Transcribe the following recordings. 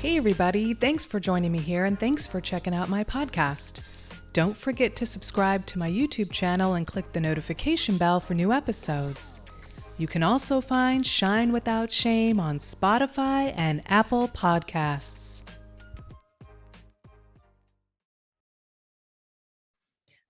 Hey everybody, thanks for joining me here and thanks for checking out my podcast. Don't forget to subscribe to my YouTube channel and click the notification bell for new episodes. You can also find Shine Without Shame on Spotify and Apple Podcasts.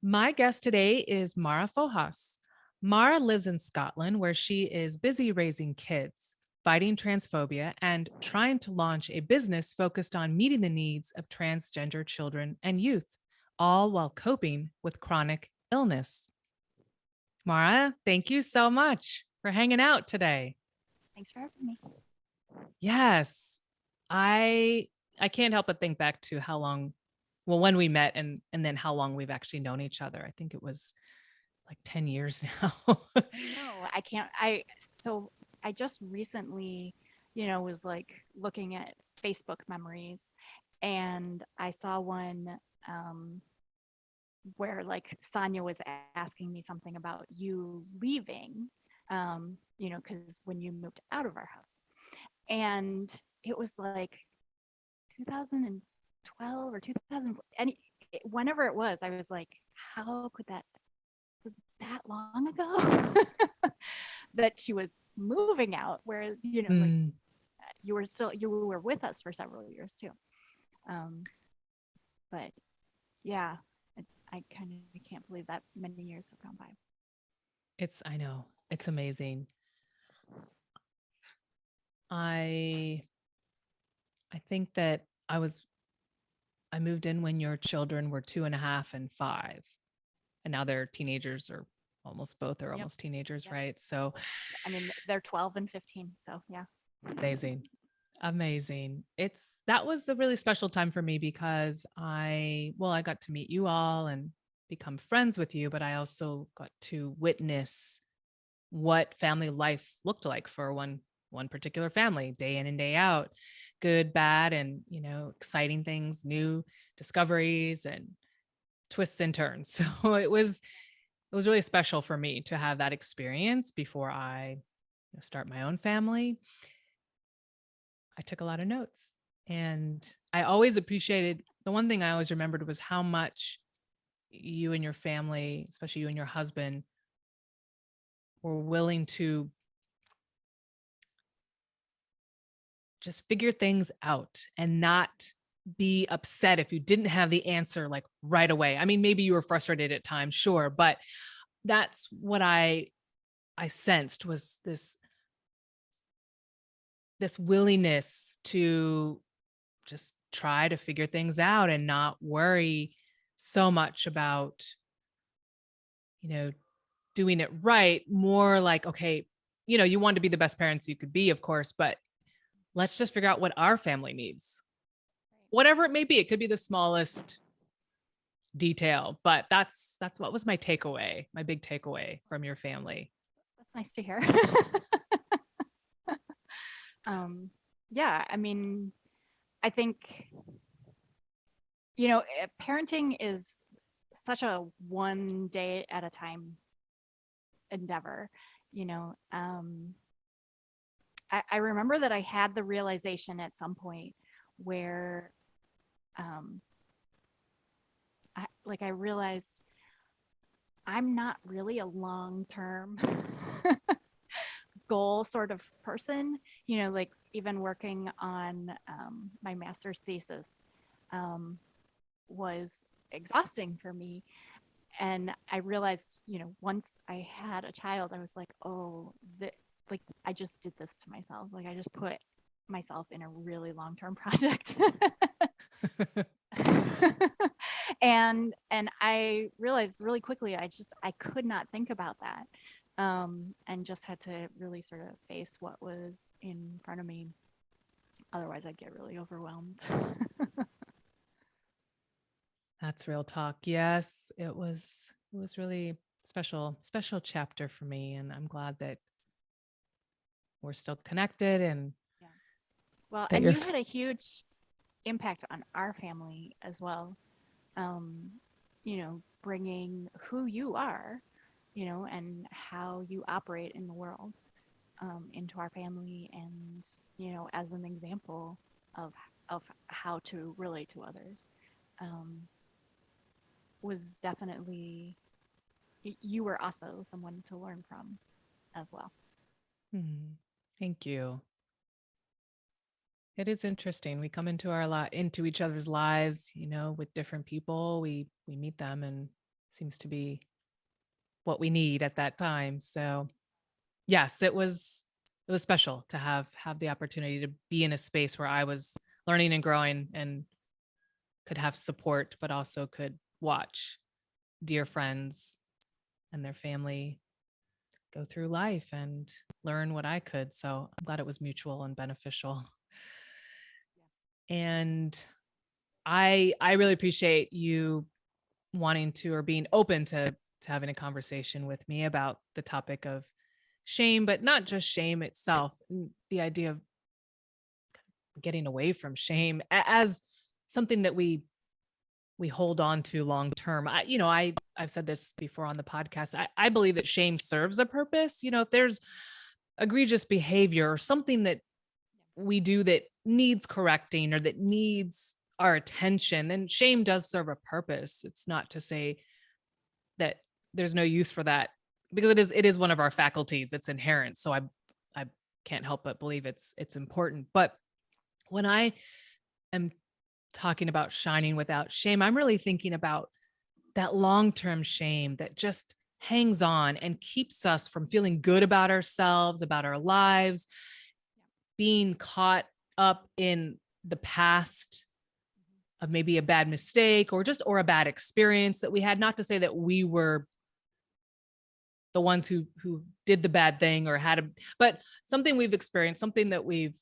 My guest today is Mara Fojas. Mara lives in Scotland where she is busy raising kids, fighting transphobia, and trying to launch a business focused on meeting the needs of transgender children and youth, all while coping with chronic illness. Mara, thank you so much for hanging out today. Thanks for having me. Yes, I can't help but think back to how long, when we met and then how long we've actually known each other. I think it was like 10 years now. No, I can't. I just recently, was like looking at Facebook memories, and I saw one where like Sonia was asking me something about you leaving, because when you moved out of our house, and it was like 2012 or 2000, and whenever it was, I was like, how could that was that long ago that she was moving out, whereas like you were with us for several years too, but yeah, I kind of can't believe that many years have gone by. I know, it's amazing. I think that I moved in when your children were 2.5 and 5, and now they're teenagers, or almost both are Yep. almost teenagers, Yep. right? So I mean, they're 12 and 15, so yeah. amazing. That was a really special time for me because I got to meet you all and become friends with you, but I also got to witness what family life looked like for one particular family, day in and day out, good, bad, and exciting things, new discoveries and twists and turns. So it was really special for me to have that experience before I start my own family. I took a lot of notes, and I always appreciated, the one thing I always remembered was how much you and your family, especially you and your husband, were willing to just figure things out and not be upset if you didn't have the answer like right away. I mean, maybe you were frustrated at times, sure, but that's what I sensed, was this willingness to just try to figure things out and not worry so much about doing it right. More like, okay, you want to be the best parents you could be, of course, but let's just figure out what our family needs, whatever it may be. It could be the smallest detail, but that's what was my takeaway, my big takeaway from your family. That's nice to hear. Yeah, I mean, I think, parenting is such a one day at a time endeavor. I remember that I had the realization at some point where I realized I'm not really a long-term goal sort of person, like even working on my master's thesis was exhausting for me. And I realized, once I had a child, I was like, oh, like I just did this to myself. Like I just put myself in a really long-term project. and I realized really quickly I could not think about that, and just had to really sort of face what was in front of me. Otherwise I'd get really overwhelmed. That's real talk. Yes, it was really special chapter for me, and I'm glad that we're still connected. And Yeah. Well, and you had a huge impact on our family as well. Bringing who you are, and how you operate in the world, into our family, and as an example of of how to relate to others, was definitely, you were also someone to learn from as well. Thank you. It is interesting. We come into into each other's lives, with different people. We meet them, and seems to be what we need at that time. So yes, it was special to have the opportunity to be in a space where I was learning and growing and could have support, but also could watch dear friends and their family go through life and learn what I could. So I'm glad it was mutual and beneficial. And I really appreciate you wanting to, or being open to having a conversation with me about the topic of shame, but not just shame itself. The idea of getting away from shame as something that we hold on to long term. I've said this before on the podcast. I believe that shame serves a purpose. If there's egregious behavior or something that we do that needs correcting or that needs our attention, then shame does serve a purpose. It's not to say that there's no use for that, because it is one of our faculties. It's inherent. So I can't help but believe it's important. But when I am talking about shining without shame, I'm really thinking about that long-term shame that just hangs on and keeps us from feeling good about ourselves, about our lives, being caught up in the past of maybe a bad mistake or a bad experience that we had. Not to say that we were the ones who did the bad thing or but something we've experienced, something that we've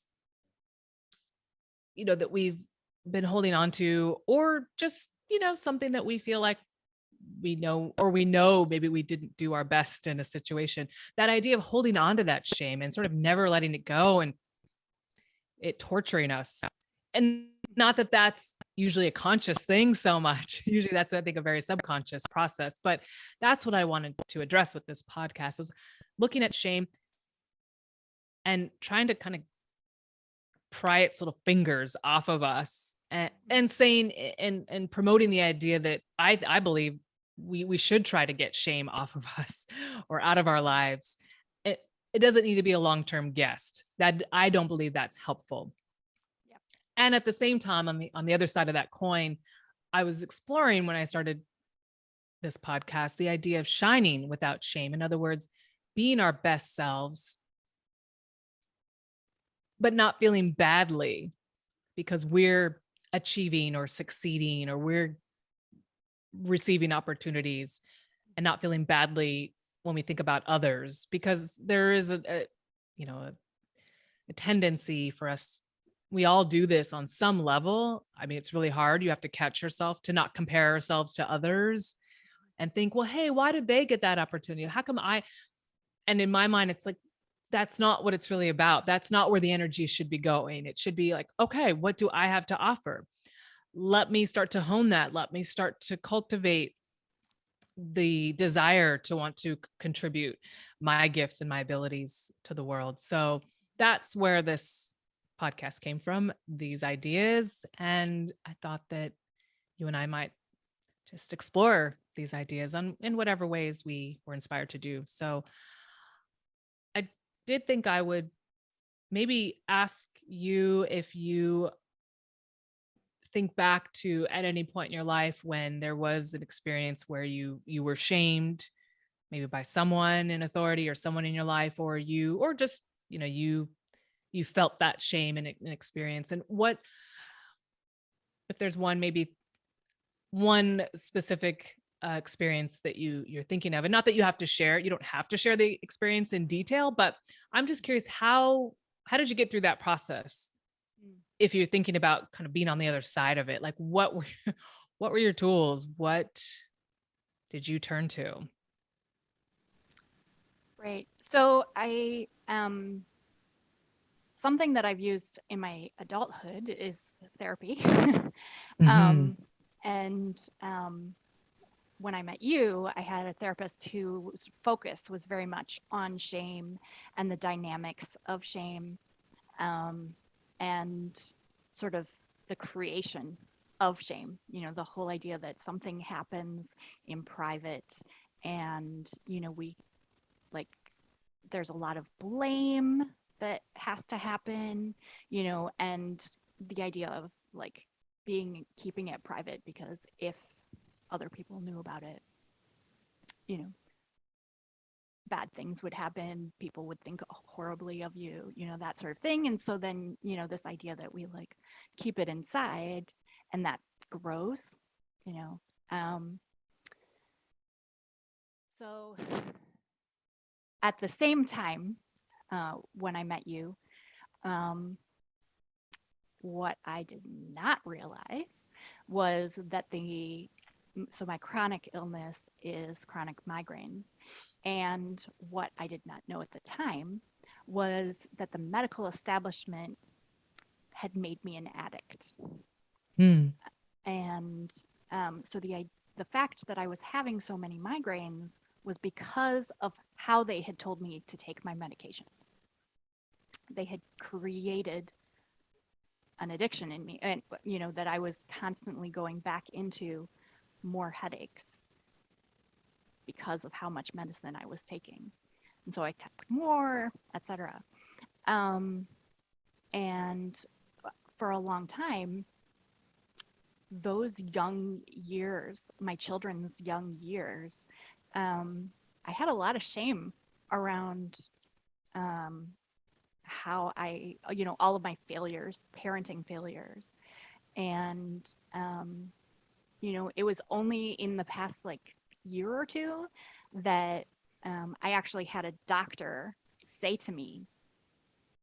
been holding on to, or just, something that we feel like we know maybe we didn't do our best in a situation. That idea of holding on to that shame and sort of never letting it go, and it torturing us. And not that that's usually a conscious thing so much. Usually that's, I think, a very subconscious process. But that's what I wanted to address with this podcast, was looking at shame and trying to kind of pry its little fingers off of us, and saying and promoting the idea that I believe we should try to get shame off of us or out of our lives. It doesn't need to be a long-term guest. That, I don't believe that's helpful. Yep. And at the same time, on the other side of that coin, I was exploring, when I started this podcast, the idea of shining without shame. In other words, being our best selves, but not feeling badly because we're achieving or succeeding or we're receiving opportunities, and not feeling badly when we think about others, because there is a tendency for us. We all do this on some level. I mean, it's really hard. You have to catch yourself to not compare ourselves to others and think, well, hey, why did they get that opportunity? How come and in my mind, it's like, that's not what it's really about. That's not where the energy should be going. It should be like, okay, what do I have to offer? Let me start to hone that. Let me start to cultivate the desire to want to contribute my gifts and my abilities to the world. So that's where this podcast came from, these ideas. And I thought that you and I might just explore these ideas in whatever ways we were inspired to do. So I did think I would maybe ask you if you think back to, at any point in your life, when there was an experience where you were shamed, maybe by someone in authority or someone in your life, or just, you felt that shame and an experience. And what, if there's maybe one specific experience that you're thinking of, and not that you have to share it, you don't have to share the experience in detail, but I'm just curious, how did you get through that process? If you're thinking about kind of being on the other side of it, like what were your tools? What did you turn to? Right. So I something that I've used in my adulthood is therapy. Mhm. And when I met you, I had a therapist whose focus was very much on shame and the dynamics of shame, and sort of the creation of shame, the whole idea that something happens in private and, we like, there's a lot of blame that has to happen, and the idea of like keeping it private, because if other people knew about it, bad things would happen, people would think horribly of you, that sort of thing. And so then, this idea that we like keep it inside and that grows, so at the same time, when I met you, what I did not realize was that so my chronic illness is chronic migraines. And what I did not know at the time was that the medical establishment had made me an addict. And so the fact that I was having so many migraines was because of how they had told me to take my medications. They had created an addiction in me, and that I was constantly going back into more headaches because of how much medicine I was taking. And so I took more, etc. And for a long time, those young years, my children's young years, I had a lot of shame around how I, all of my failures, parenting failures. And, it was only in the past like year or two that I actually had a doctor say to me,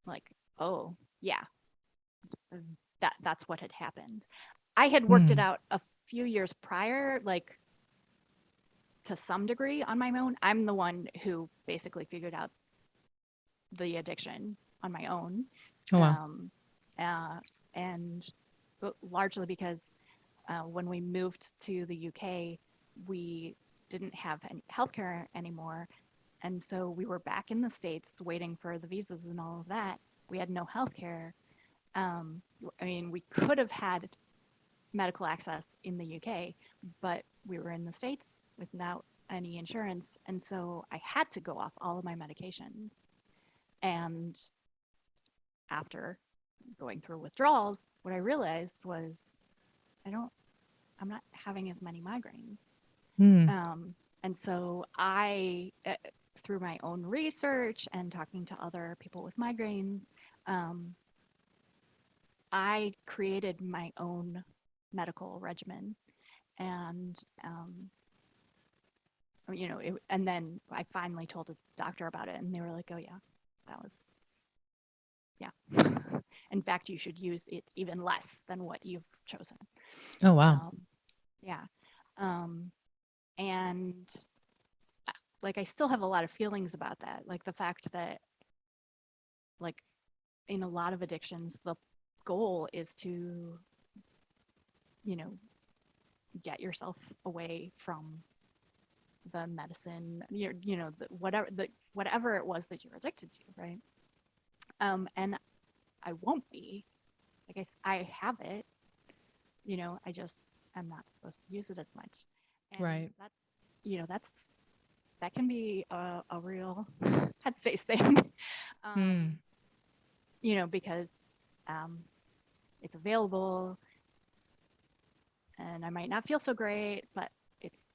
like, oh, yeah, that's what had happened. I had worked it out a few years prior, like to some degree on my own. I'm the one who basically figured out the addiction on my own. Oh, wow. And largely because when we moved to the UK, we didn't have any healthcare anymore. And so we were back in the States waiting for the visas and all of that. We had no healthcare. I mean, we could have had medical access in the UK, but we were in the States without any insurance. And so I had to go off all of my medications. And after going through withdrawals, what I realized was I'm not having as many migraines. And so I, through my own research and talking to other people with migraines, I created my own medical regimen. And, and then I finally told a doctor about it, and they were like, oh yeah, that was, yeah. In fact, you should use it even less than what you've chosen. Oh, wow. Yeah. And like, I still have a lot of feelings about that. Like the fact that, like, in a lot of addictions, the goal is to, get yourself away from the medicine, whatever it was that you're addicted to, right? And I won't be. Like I have it, I just am not supposed to use it as much. And Right. that can be a real headspace thing, because it's available and I might not feel so great, but it's,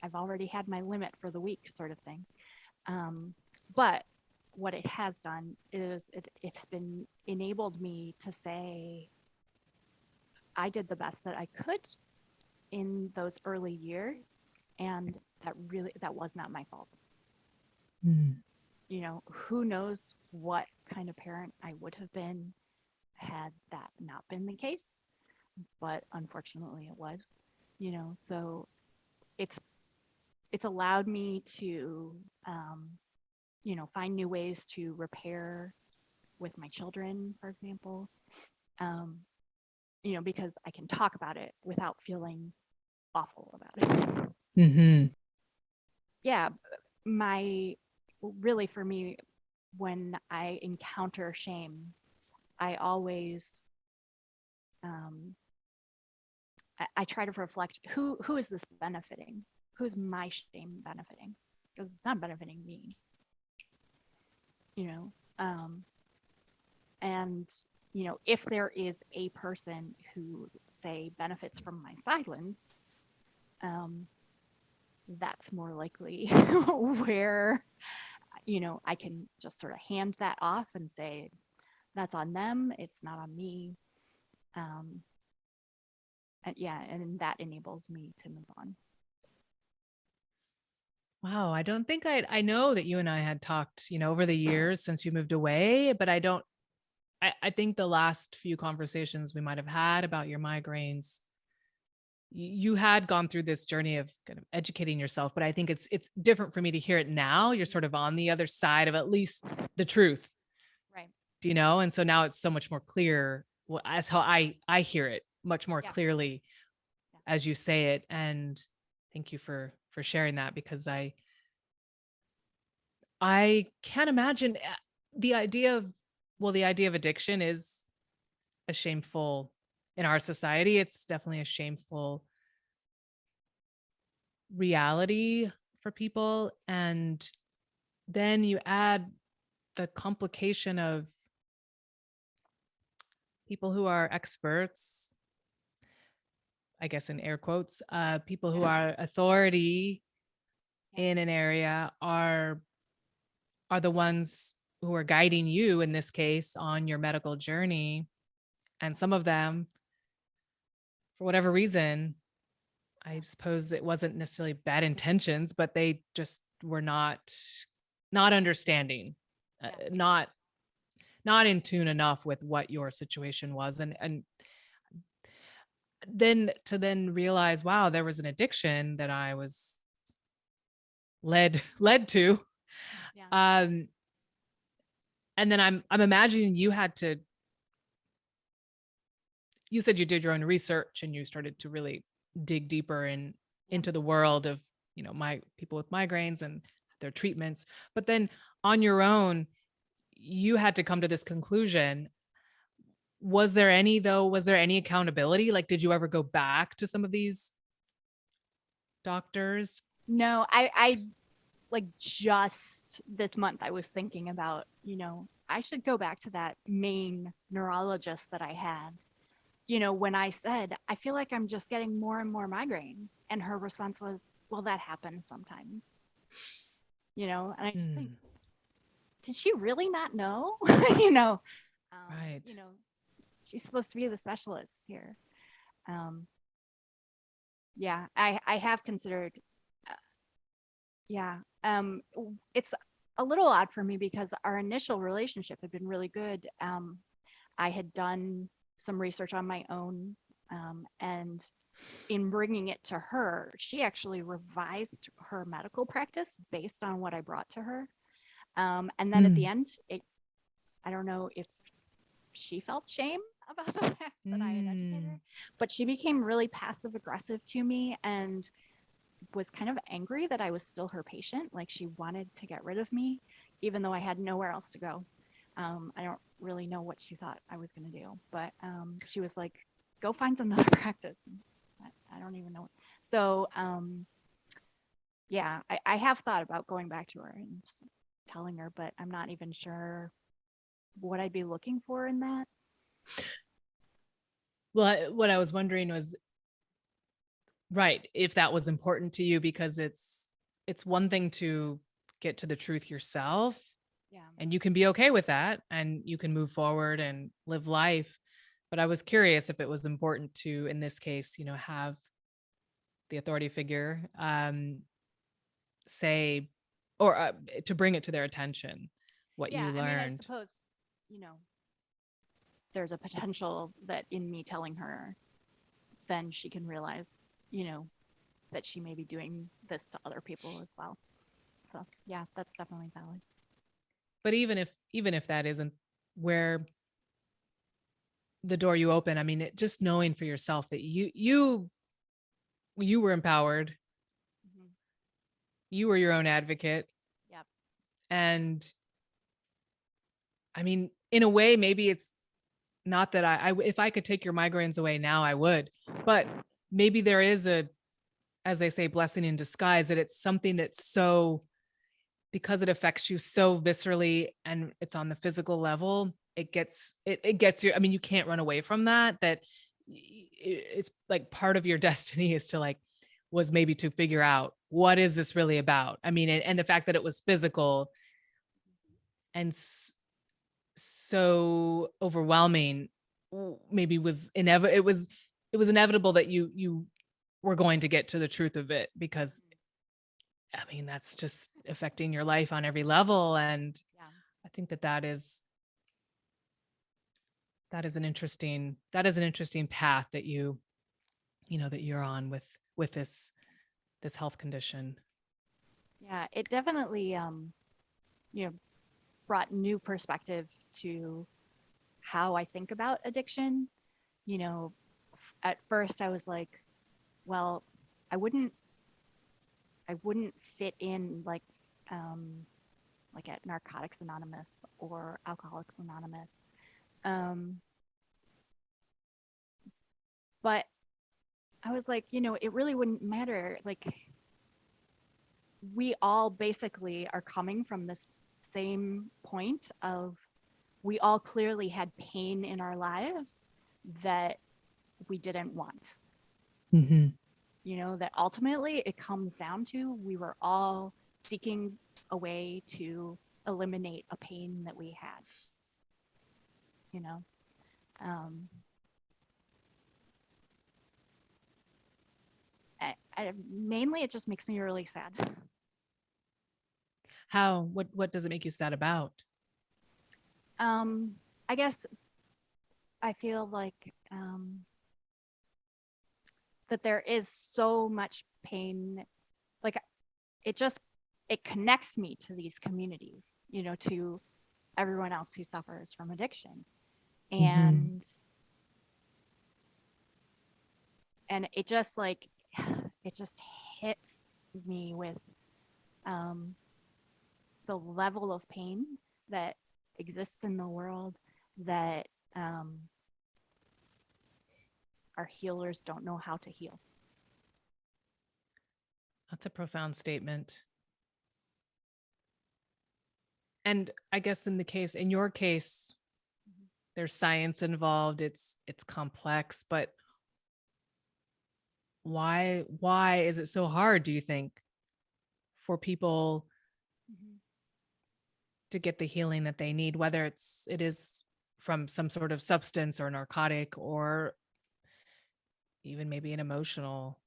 I've already had my limit for the week sort of thing. But what it has done is it's been enabled me to say, I did the best that I could in those early years, and that was not my fault. Who knows what kind of parent I would have been had that not been the case, but unfortunately it was. So it's allowed me to find new ways to repair with my children, for example, because I can talk about it without feeling awful about it. Yeah, really for me, when I encounter shame, I always I try to reflect who is this benefiting? Who's my shame benefiting? Because it's not benefiting me, you know. And if there is a person who, say, benefits from my silence, that's more likely where I can just sort of hand that off and say that's on them, it's not on me. And that enables me to move on. Wow. I don't think I know that you and I had talked, over the years since you moved away, but I think the last few conversations we might have had about your migraines, you had gone through this journey of kind of educating yourself, but I think it's different for me to hear it now. You're sort of on the other side of at least the truth, Right. and so now it's so much more clear. Well, that's how I hear it much more Yeah. clearly Yeah. as you say it. And thank you for sharing that, because I can't imagine the idea of, the idea of addiction is a shameful in our society. It's definitely a shameful reality for people. And then you add the complication of people who are experts, I guess in air quotes, people who Yeah. are authority Yeah. in an area are the ones who are guiding you in this case on your medical journey. And some of them, for whatever reason, I suppose it wasn't necessarily bad intentions, but they just were not understanding, Yeah. not in tune enough with what your situation was. And then realize, wow, there was an addiction that I was led to. Yeah. Um, and then I'm imagining you said you did your own research and you started to really dig deeper Yeah. into the world of, my people with migraines and their treatments. But then on your own, you had to come to this conclusion. Was there any accountability? Like, did you ever go back to some of these doctors? No, I like just this month I was thinking about, I should go back to that main neurologist that I had. When I said, I feel like I'm just getting more and more migraines. And her response was, well, that happens sometimes. And I just think, did she really not know? Right. She's supposed to be the specialist here. Yeah, I have considered, yeah. It's a little odd for me because our initial relationship had been really good. I had done some research on my own, and in bringing it to her, she actually revised her medical practice based on what I brought to her. And then at the end, I don't know if she felt shame about the fact that I had educated her, but she became really passive aggressive to me and was kind of angry that I was still her patient. Like she wanted to get rid of me, even though I had nowhere else to go. I don't really know what she thought I was going to do, but she was like, go find another practice. I don't even know. So yeah, I have thought about going back to her and just telling her, but I'm not even sure what I'd be looking for in that. Well, what I was wondering was, right, if that was important to you, because it's one thing to get to the truth yourself, Yeah. and you can be okay with that and you can move forward and live life. But I was curious if it was important to, in this case, have the authority figure say, or to bring it to their attention what Yeah, you I mean, I learned. suppose, there's a potential that in me telling her, then she can realize, that she may be doing this to other people as well. So yeah, that's definitely valid. But even if that isn't where the door you open, I mean, just knowing for yourself that you were empowered, Mm-hmm. you were your own advocate. Yep. And I mean, in a way, maybe it's not that if I could take your migraines away now, I would, but maybe there is as they say, blessing in disguise, that it's something that's so, because it affects you so viscerally and it's on the physical level, it gets you. I mean, you can't run away from that, it's like part of your destiny is to like, was maybe to figure out what is this really about? I mean, and the fact that it was physical and so overwhelming, maybe was inevitable. It was inevitable that you were going to get to the truth of it, because I mean, that's just affecting your life on every level. And Yeah. I think that is an interesting path that that you're on with this health condition. Yeah, it definitely you know, brought new perspective to how I think about addiction. You know, at first I was like, well, I wouldn't fit in like at Narcotics Anonymous or Alcoholics Anonymous. But I was like, it really wouldn't matter. Like, we all basically are coming from this same point of, we all clearly had pain in our lives that we didn't want. Mm-hmm. That ultimately it comes down to, we were all seeking a way to eliminate a pain that we had. Um, Mainly it just makes me really sad. How, what does it make you sad about? I guess I feel like that there is so much pain. Like, it connects me to these communities, to everyone else who suffers from addiction. Mm-hmm. And it just like, it just hits me with the level of pain that exists in the world, that our healers don't know how to heal. That's a profound statement. And I guess in your case, there's science involved. It's complex, but why is it so hard, do you think, for people Mm-hmm. to get the healing that they need, whether it is from some sort of substance or narcotic, or even maybe an emotional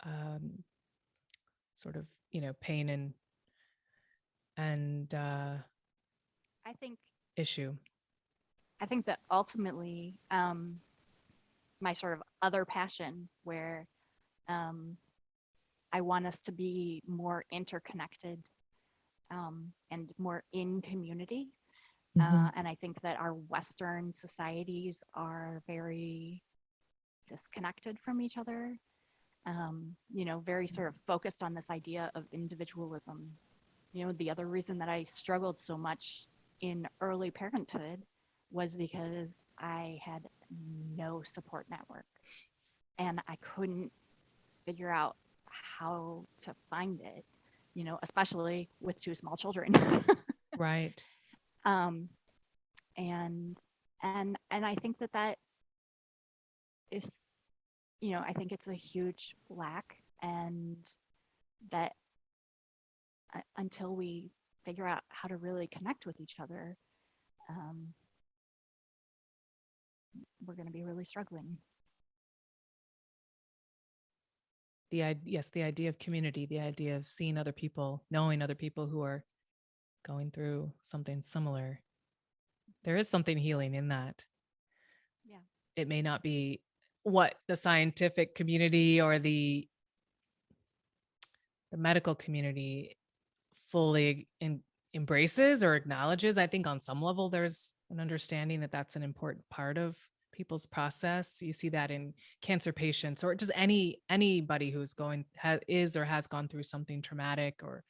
um, sort of, pain and I think issue. that ultimately, my sort of other passion, where I want us to be more interconnected, and more in community. Mm-hmm. And I think that our Western societies are very disconnected from each other, very sort of focused on this idea of individualism. The other reason that I struggled so much in early parenthood was because I had no support network, and I couldn't figure out how to find it, especially with two small children. Right. um, and I think that is, I think it's a huge lack, and that until we figure out how to really connect with each other, we're going to be really struggling. The idea of community, the idea of seeing other people, knowing other people who are going through something similar. There is something healing in that. Yeah. It may not be what the scientific community or the medical community fully embraces or acknowledges. I think on some level there's an understanding that that's an important part of people's process. You see that in cancer patients, or just anybody who's is or has gone through something traumatic or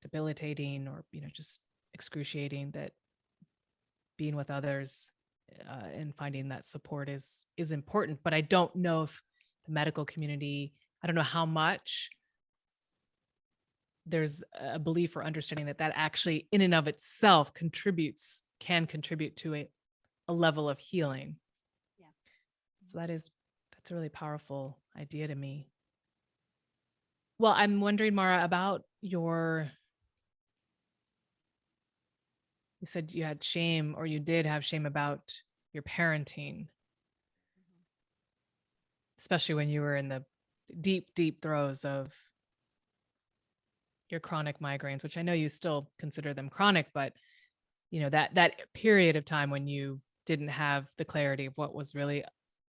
debilitating, or just excruciating, that being with others and finding that support is important. But I don't know if the medical community, I don't know how much there's a belief or understanding that that actually in and of itself can contribute to a level of healing. Yeah. So that's a really powerful idea to me. Well, I'm wondering, Mara, about you said you had shame, or you did have shame about your parenting, especially when you were in the deep, deep throes of your chronic migraines, which I know you still consider them chronic, but that period of time when you didn't have the clarity of what was really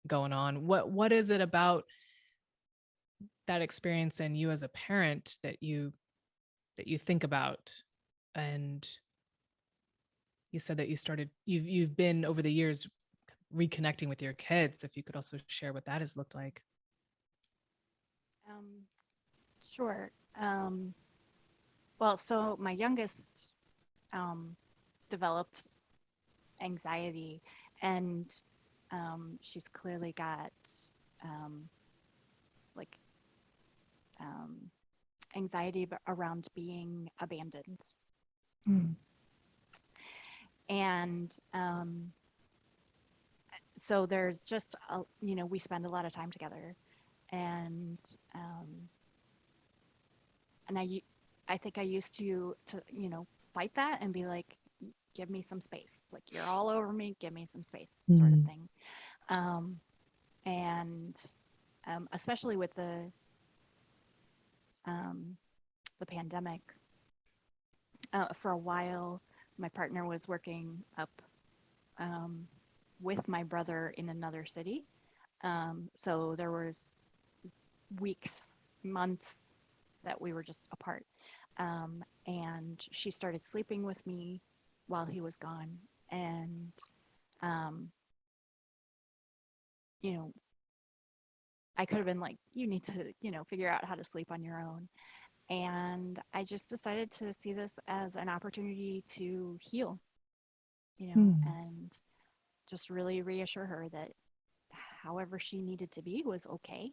going on. What is it about that experience and you as a parent that you think about? And you said that you've been over the years reconnecting with your kids. If you could also share what that has looked like. Sure. Well, so my youngest developed anxiety, and she's clearly got like anxiety around being abandoned. And so there's just we spend a lot of time together, and I think I used to fight that and be like, give me some space, like you're all over me, give me some space, sort of thing. And especially with the pandemic, for a while my partner was working up with my brother in another city, so there was weeks, months that we were just apart, and she started sleeping with me while he was gone, and I could have been like, you need to figure out how to sleep on your own. And I just decided to see this as an opportunity to heal, and just really reassure her that however she needed to be was okay.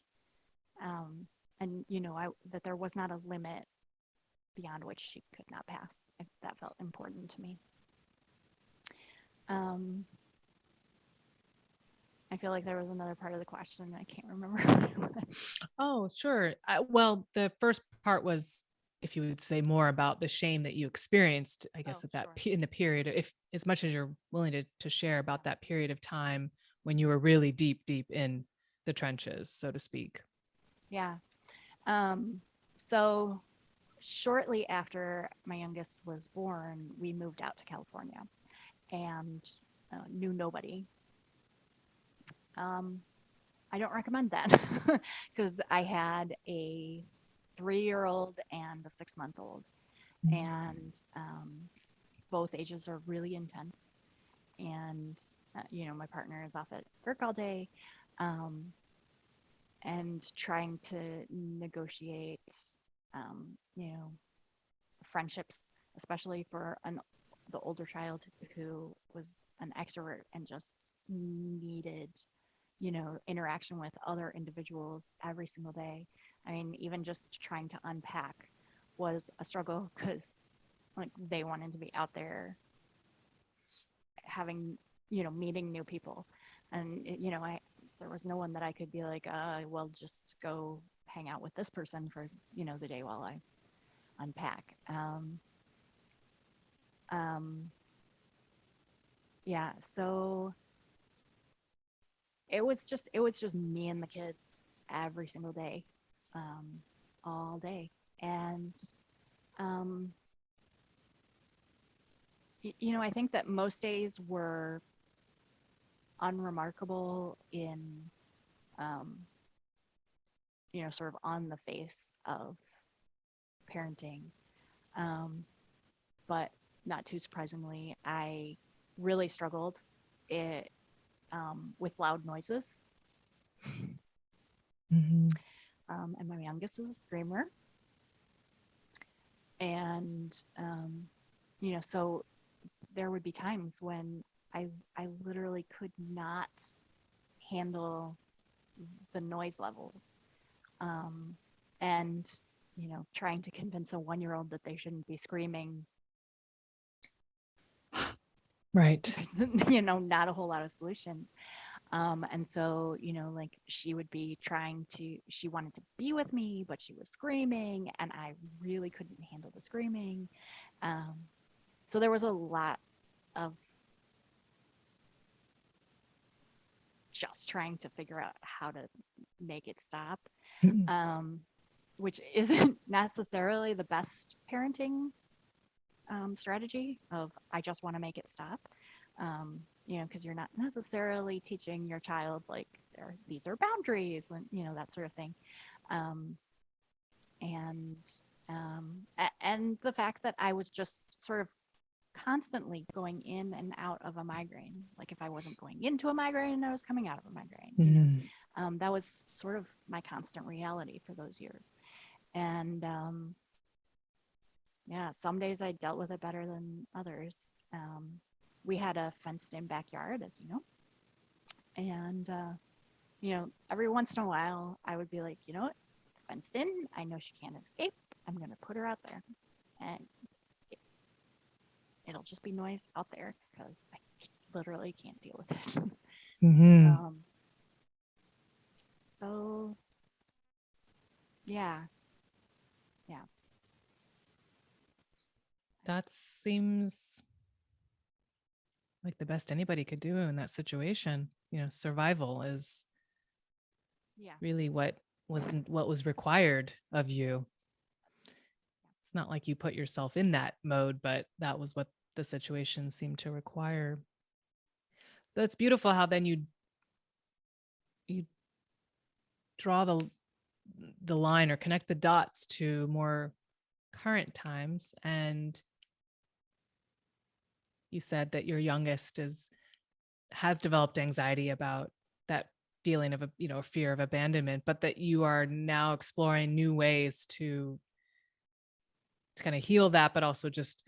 And that there was not a limit beyond which she could not pass. That felt important to me. I feel like there was another part of the question. I can't remember. Oh, sure. Well, the first part was if you would say more about the shame that you experienced, I guess, Sure. in the period, if as much as you're willing to share about that period of time when you were really deep, deep in the trenches, so to speak. Yeah. So shortly after my youngest was born, we moved out to California and knew nobody. I don't recommend that because I had a 3-year-old and a 6-month-old, and both ages are really intense. And my partner is off at work all day, and trying to negotiate, friendships, especially for the older child who was an extrovert and just needed interaction with other individuals every single day. I mean, even just trying to unpack was a struggle because like they wanted to be out there having, meeting new people. And, there was no one that I could be like, well, just go hang out with this person for, the day while I unpack. Yeah, so it was just me and the kids every single day, all day. And I think that most days were unremarkable in sort of on the face of parenting, but not too surprisingly, I really struggled with loud noises. And my youngest is a screamer. And, so there would be times when I literally could not handle the noise levels. And, trying to convince a 1-year-old that they shouldn't be screaming. Right. There's, not a whole lot of solutions. And so, like she wanted to be with me, but she was screaming and I really couldn't handle the screaming. So there was a lot of just trying to figure out how to make it stop, which isn't necessarily the best parenting strategy of I just want to make it stop. Because you're not necessarily teaching your child like these are boundaries and that sort of thing. And the fact that I was just sort of constantly going in and out of a migraine. Like if I wasn't going into a migraine, I was coming out of a migraine. That was sort of my constant reality for those years. And some days I dealt with it better than others. We had a fenced-in backyard, as you know, and every once in a while I would be like, what, it's fenced in. I know she can't escape. I'm gonna put her out there, and it'll just be noise out there because I literally can't deal with it. So yeah. That seems like the best anybody could do in that situation. Survival is really what was required of you. It's not like you put yourself in that mode, but that was what the situation seemed to require. That's beautiful how then you draw the line or connect the dots to more current times. And you said that your youngest has developed anxiety about that feeling of a fear of abandonment, but that you are now exploring new ways to kind of heal that, but also just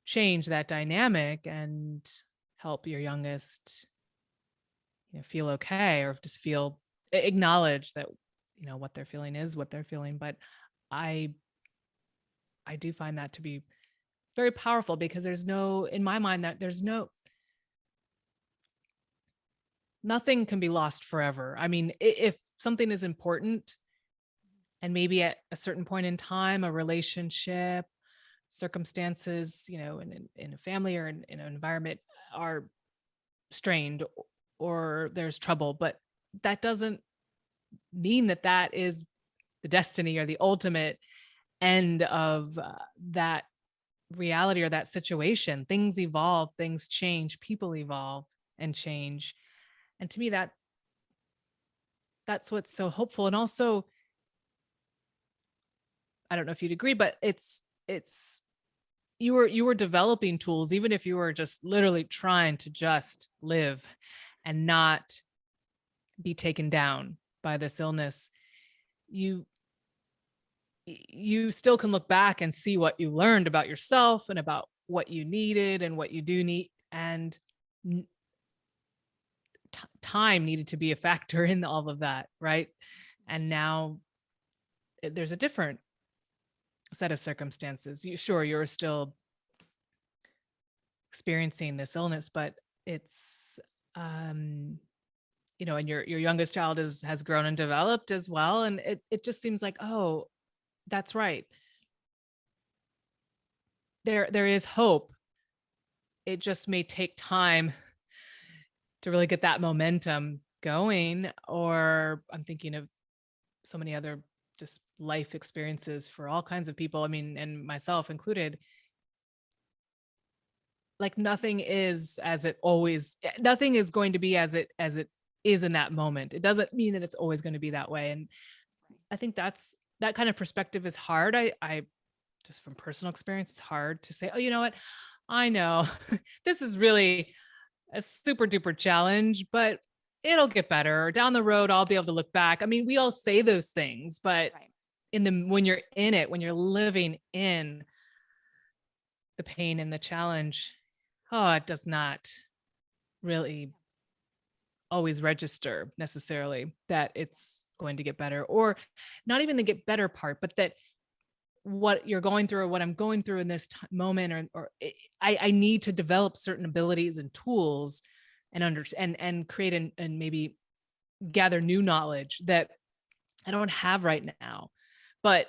change that dynamic and help your youngest feel okay, or just acknowledge that what they're feeling is what they're feeling. But I do find that to be very powerful, because in my mind, that nothing can be lost forever. I mean, if something is important and maybe at a certain point in time, a relationship, circumstances, in a family or in an environment are strained or there's trouble, but that doesn't mean that is the destiny or the ultimate end of that reality or that situation. Things evolve, things change, people evolve and change. And to me, that's what's so hopeful. And also, I don't know if you'd agree, but it's you were developing tools, even if you were just literally trying to just live and not be taken down by this illness. You still can look back and see what you learned about yourself and about what you needed and what you do need. And time needed to be a factor in all of that, right? And now there's a different set of circumstances. You're still experiencing this illness, but it's and your youngest child has grown and developed as well. And it just seems like, oh, that's right. There is hope. It just may take time to really get that momentum going. Or I'm thinking of so many other just life experiences for all kinds of people. I mean, and myself included. Like nothing is going to be as it is in that moment. It doesn't mean that it's always going to be that way. And I think that kind of perspective is hard. I just from personal experience, it's hard to say, oh, you know what? I know this is really a super duper challenge, but it'll get better. Down the road, I'll be able to look back. I mean, we all say those things, but when you're in it, when you're living in the pain and the challenge, oh, it does not really always register necessarily that it's going to get better, or not even the get better part, but that what you're going through or what I'm going through in this moment, I need to develop certain abilities and tools and and create and maybe gather new knowledge that I don't have right now. But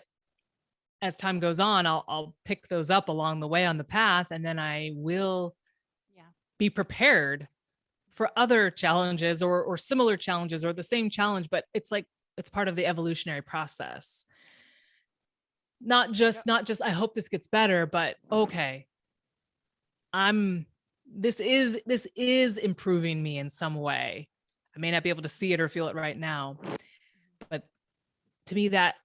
as time goes on, I'll pick those up along the way on the path, and then I will Yeah. be prepared for other challenges or similar challenges or the same challenge. But it's like it's part of the evolutionary process. Yep. Not just I hope this gets better, but okay, I'm this is improving me in some way. I may not be able to see it or feel it right now, but to me that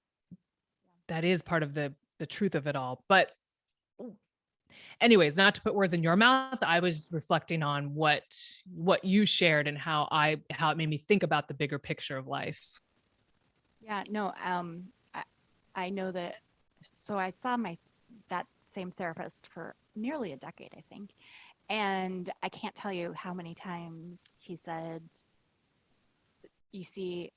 is part of the truth of it all. But anyways, not to put words in your mouth, I was reflecting on what you shared and how it made me think about the bigger picture of life. Yeah, no, I know that. So I saw that same therapist for nearly a decade, I think. And I can't tell you how many times he said, you see,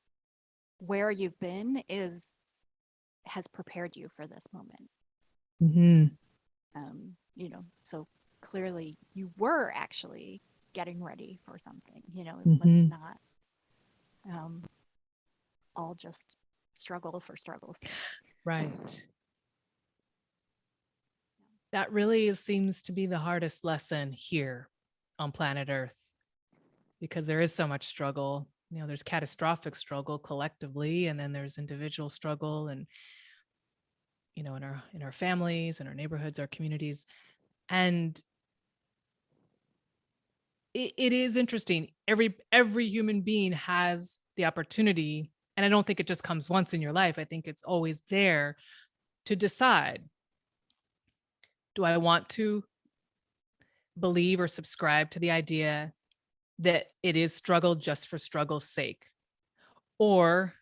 where you've been has prepared you for this moment. Mhm. So clearly you were actually getting ready for something, it was Mhm. not um, all just struggle for struggle's sake. Right. That really seems to be the hardest lesson here on planet Earth, because there is so much struggle. There's catastrophic struggle collectively, and then there's individual struggle, and in our families, in our neighborhoods, our communities. And it is interesting. Every human being has the opportunity, and I don't think it just comes once in your life. I think it's always there to decide, do I want to believe or subscribe to the idea that it is struggle just for struggle's sake? Or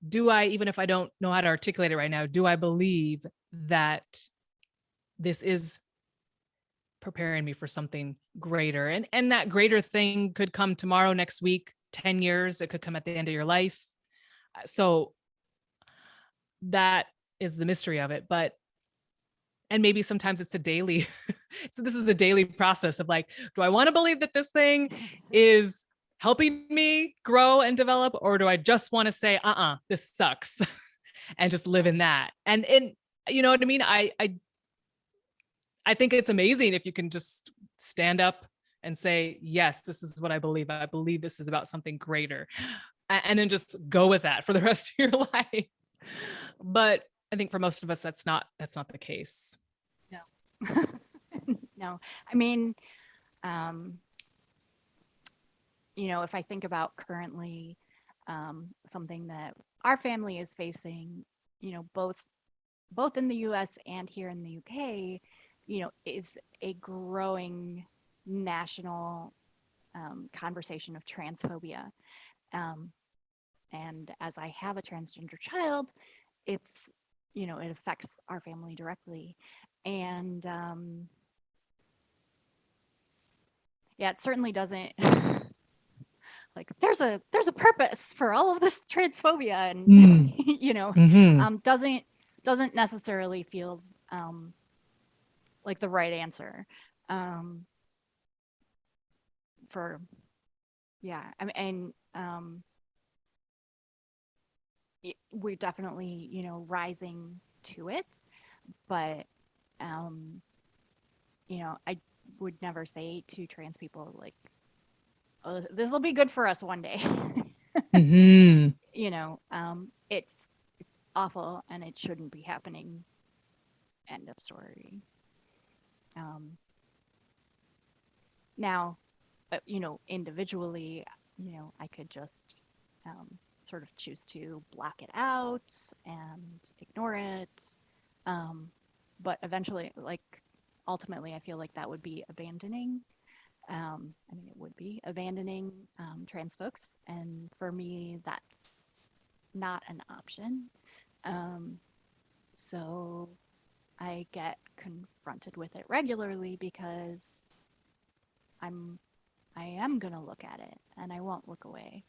do I, even if I don't know how to articulate it right now, do I believe that this is preparing me for something greater? And that greater thing could come tomorrow, next week, 10 years, it could come at the end of your life. So that is the mystery of it. But and maybe sometimes it's a daily so this is a daily process of like, do I want to believe that this thing is helping me grow and develop, or do I just want to say, this sucks, and just live in that? And you know what I mean? I think it's amazing if you can just stand up and say, yes, this is what I believe. I believe this is about something greater. And then just go with that for the rest of your life. But I think for most of us, that's not the case. No. No. I mean, um, if I think about currently something that our family is facing, both in the US and here in the UK, is a growing national conversation of transphobia. Um, and as I have a transgender child, it's, it affects our family directly. And yeah, it certainly doesn't like there's a purpose for all of this transphobia, and Mm. Mm-hmm. doesn't necessarily feel like the right answer um, for yeah. I mean, and we're definitely rising to it, but I would never say to trans people like, oh, this will be good for us one day. Mm-hmm. It's awful and it shouldn't be happening. End of story. Now, individually, I could just sort of choose to block it out and ignore it. But eventually, like, ultimately, I feel like that would be abandoning. It would be abandoning trans folks. And for me, that's not an option. So I get confronted with it regularly because I'm I am going to look at it and I won't look away.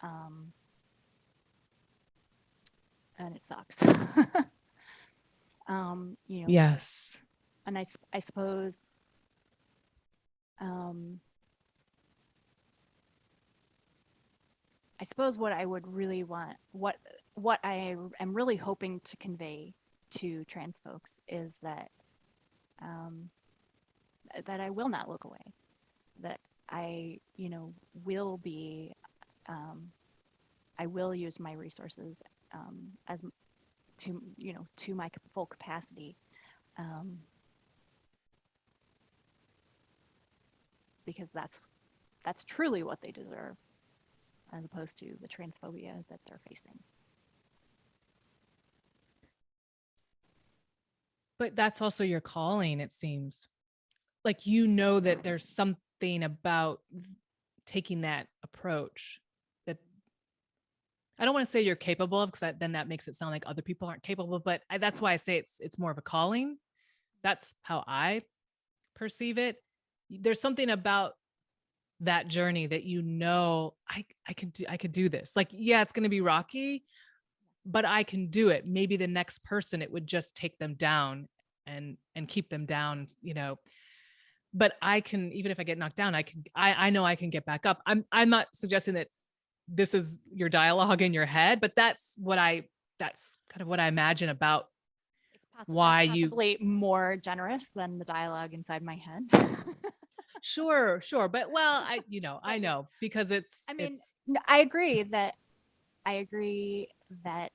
And it sucks. You know, Yes. and I suppose, what I would really want, what I am really hoping to convey to trans folks is that that I will not look away, that I, you know, will be, I will use my resources as to, you know, to my full capacity, because that's truly what they deserve, as opposed to the transphobia that they're facing. But that's also your calling, it seems. Like, you know, that there's something about taking that approach that I don't want to say you're capable of, because then that makes it sound like other people aren't capable, but that's why I say it's more of a calling. That's how I perceive it. There's something about that journey that, you know, I could do this. Like, yeah, it's going to be rocky, but I can do it. Maybe the next person, it would just take them down and keep them down, you know. But I can, even if I get knocked down, I know I can get back up. I'm not suggesting that this is your dialogue in your head, but that's kind of what I imagine about That's why you. possibly more generous than the dialogue inside my head. Sure. But well, I know, because I mean, it's I agree that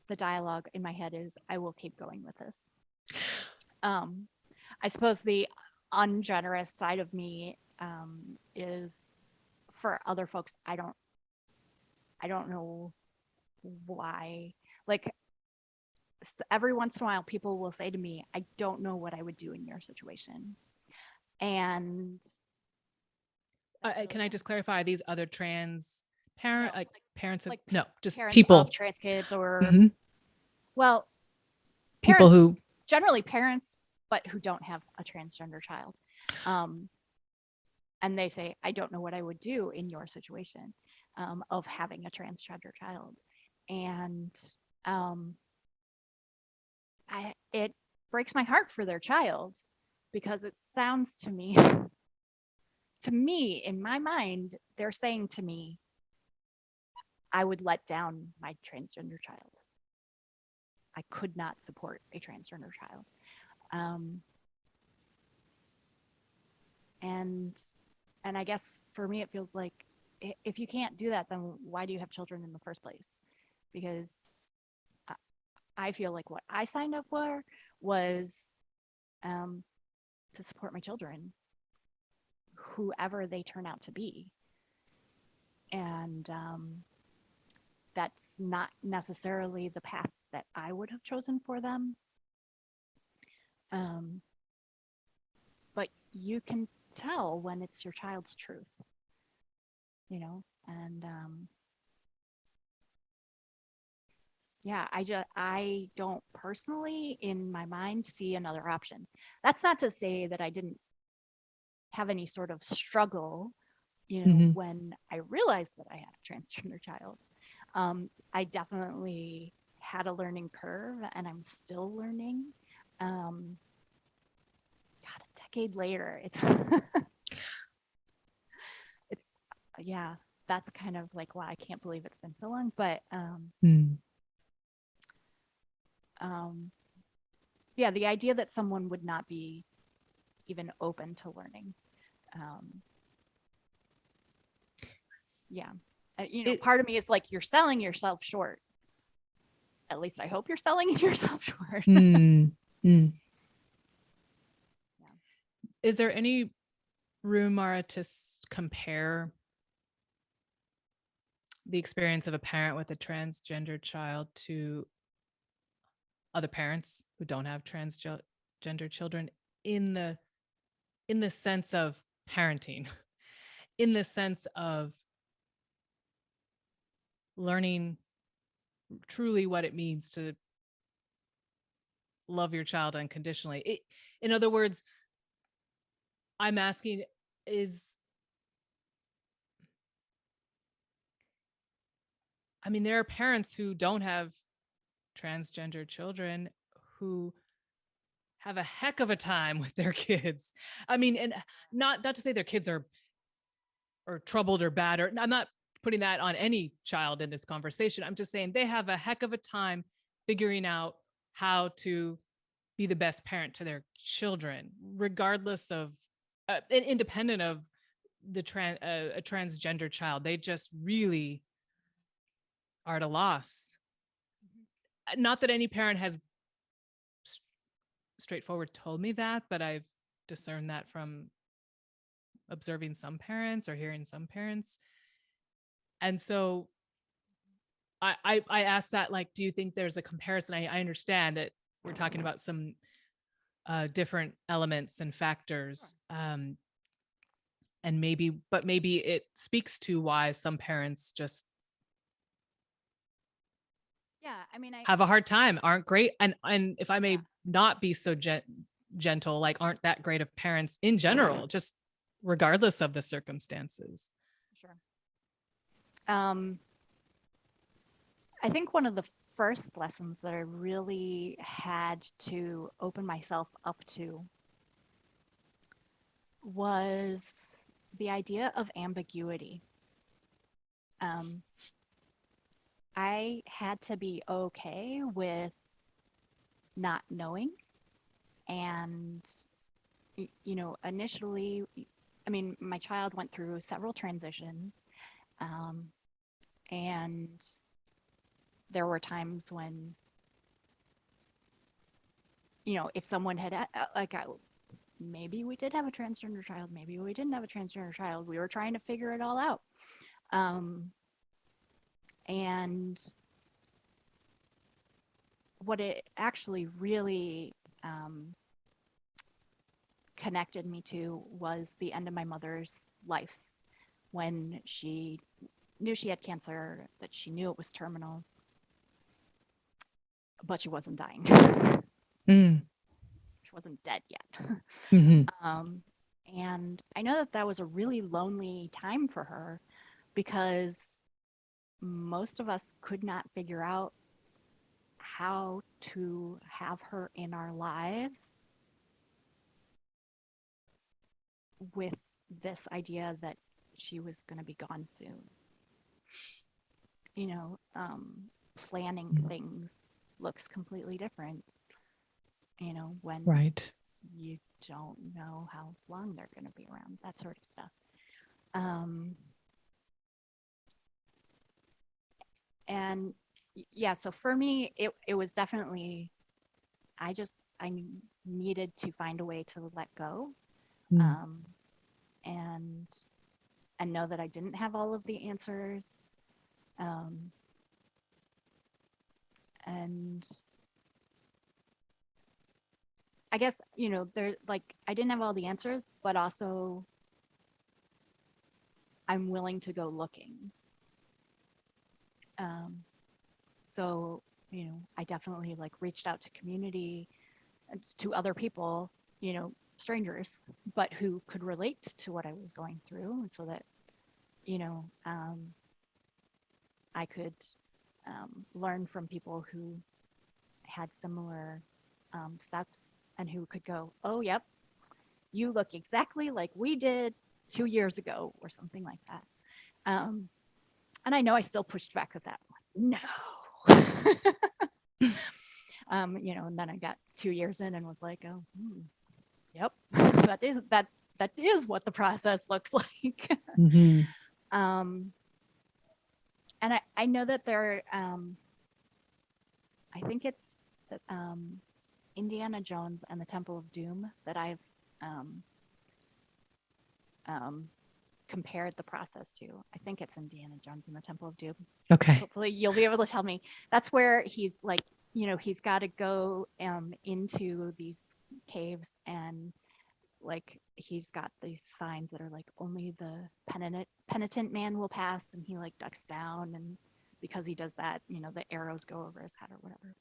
the dialogue in my head is, I will keep going with this. I suppose the ungenerous side of me is, for other folks, I don't know why. Like, every once in a while, people will say to me, I don't know what I would do in your situation. And can I just clarify, these other trans parents of, like no, just parents people, of trans kids, or Mhm. well, People parents, who, generally parents, but who don't have a transgender child. And they say, I don't know what I would do in your situation of having a transgender child. And it breaks my heart for their child, because it sounds to me, in my mind, they're saying to me, I would let down my transgender child. I could not support a transgender child. And I guess for me, it feels like, if you can't do that, then why do you have children in the first place? Because I feel like what I signed up for was to support my children, whoever they turn out to be. And that's not necessarily the path that I would have chosen for them. But you can tell when it's your child's truth, you know. And yeah, I don't personally, in my mind, see another option. That's not to say that I didn't have any sort of struggle, you know, Mhm. when I realized that I had a transgender child. I definitely had a learning curve, and I'm still learning. God, a decade later, it's it's yeah, that's kind of like why I can't believe it's been so long. But yeah, the idea that someone would not be even open to learning. Yeah. You know, part of me is like, you're selling yourself short. At least I hope you're selling yourself short. Is there any room, Mara, to compare the experience of a parent with a transgender child to other parents who don't have transgender children, in the sense of parenting, in the sense of learning truly what it means to love your child unconditionally? In other words, I'm asking, is I mean, there are parents who don't have transgender children who have a heck of a time with their kids. I mean, and not to say their kids are or troubled or bad, or I'm not putting that on any child in this conversation. I'm just saying they have a heck of a time figuring out how to be the best parent to their children, regardless of independent of a transgender child. They just really are at a loss. Mhm. Not that any parent has s- straightforward told me that, but I've discerned that from observing some parents or hearing some parents. And so I asked that, like, do you think there's a comparison? I understand that we're talking about some different elements and Sure. factors. And maybe it speaks to why some parents just Yeah, I mean, have a hard time, aren't great. And if I yeah, may not be so gentle, like aren't that great of parents in general, just regardless of the circumstances. sure. Um, I think one of the first lessons that I really had to open myself up to was the idea of ambiguity. Um, I had to be okay with not knowing. And, initially, I mean, my child went through several transitions. Um, and there were times when, if someone had, maybe we did have a transgender child, maybe we didn't have a transgender child. We were trying to figure it all out. Um, and what it actually really connected me to was the end of my mother's life, when she knew she had cancer, that she knew it was terminal, but she wasn't dying. Mm. She wasn't dead yet. Hmm. And I know that that was a really lonely time for her, because most of us could not figure out how to have her in our lives with this idea that she was going to be gone soon. You know, planning things looks completely different, when Right. you don't know how long they're going to be around, that sort of stuff. Um, and yeah, so for me, it was definitely, I needed to find a way to let go, Mm. um, and know that I didn't have all of the answers. Um, and I guess, there, like, I didn't have all the answers, but also I'm willing to go looking. Um, so, I definitely like reached out to community, to other people, strangers, but who could relate to what I was going through, so that, you know, um, I could learn from people who had similar steps, and who could go, oh, yep, you look exactly like we did 2 years ago, or something like that. Um, and I know I still pushed back at that. No. And then I got 2 years in and was like, oh, yep, that is what the process looks like. Hmm. um, and I know that there, I think it's Indiana Jones and the Temple of Doom that I've um, um, compared the process to. I think it's Indiana Jones and the Temple of Doom. Okay. Hopefully you'll be able to tell me. That's where he's like, he's got to go into these caves, and like he's got these signs that are like, only the penitent man will pass, and he like ducks down, and because he does that, the arrows go over his head or whatever.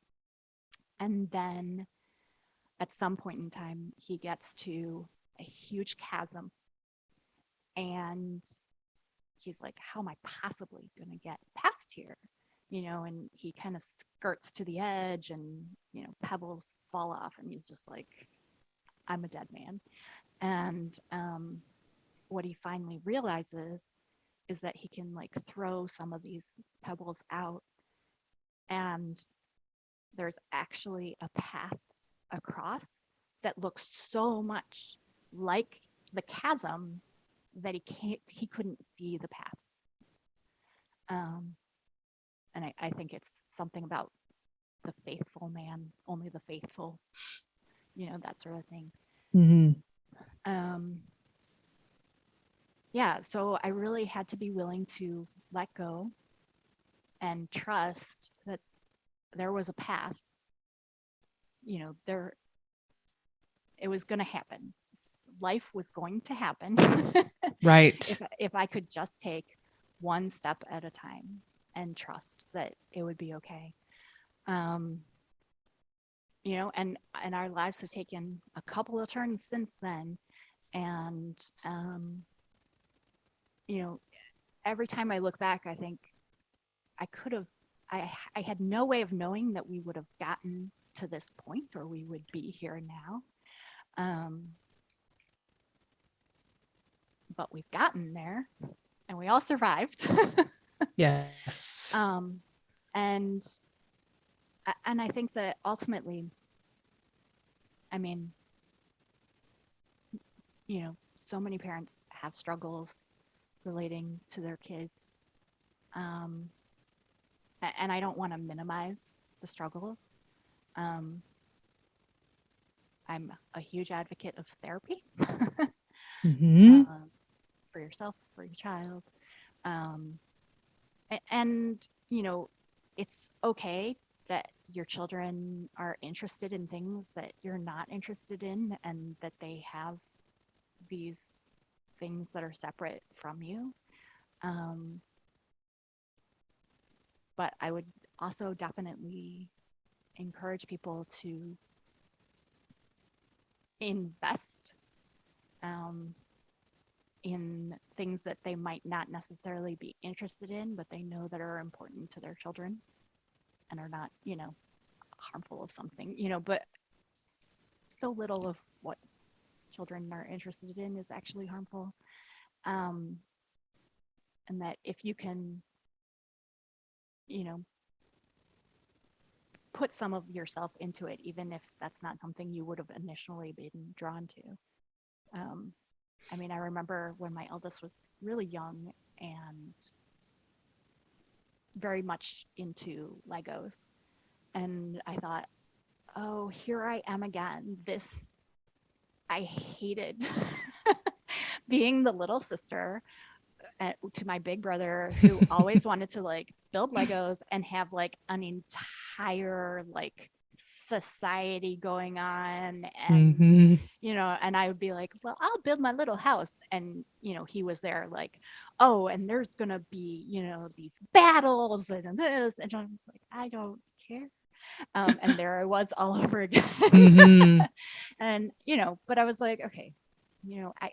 And then at some point in time, he gets to a huge chasm, and he's like, how am I possibly going to get past here? and he kind of skirts to the edge and, pebbles fall off and he's just like, I'm a dead man. And what he finally realizes is that he can like throw some of these pebbles out and there's actually a path across that looks so much like the chasm that he couldn't see the path. And I think it's something about the faithful man, only the faithful, that sort of thing. Yeah, so I really had to be willing to let go and trust that there was a path. It was going to happen. Life was going to happen. Right. If I could just take one step at a time and trust that it would be okay. And our lives have taken a couple of turns since then. And, every time I look back, I think I could have, I had no way of knowing that we would have gotten to this point or we would be here now. But we've gotten there and we all survived. Yes. And I think that ultimately, I mean, so many parents have struggles relating to their kids. And I don't want to minimize the struggles. I'm a huge advocate of therapy for yourself, for your child. And, it's okay that your children are interested in things that you're not interested in and that they have these things that are separate from you. But I would also definitely encourage people to invest in things that they might not necessarily be interested in, but they know that are important to their children and are not, harmful of something, but so little of what children are interested in is actually harmful. And that if you can, put some of yourself into it, even if that's not something you would have initially been drawn to. I remember when my eldest was really young and very much into Legos. And I thought, oh, here I am again. I hated being the little sister to my big brother who always wanted to like build Legos and have like an entire like society going on and and I would be like, well, I'll build my little house, and he was there like, oh, and there's gonna be these battles and this, and I was like, I don't care. And there I was all over again. And but I was like, okay, I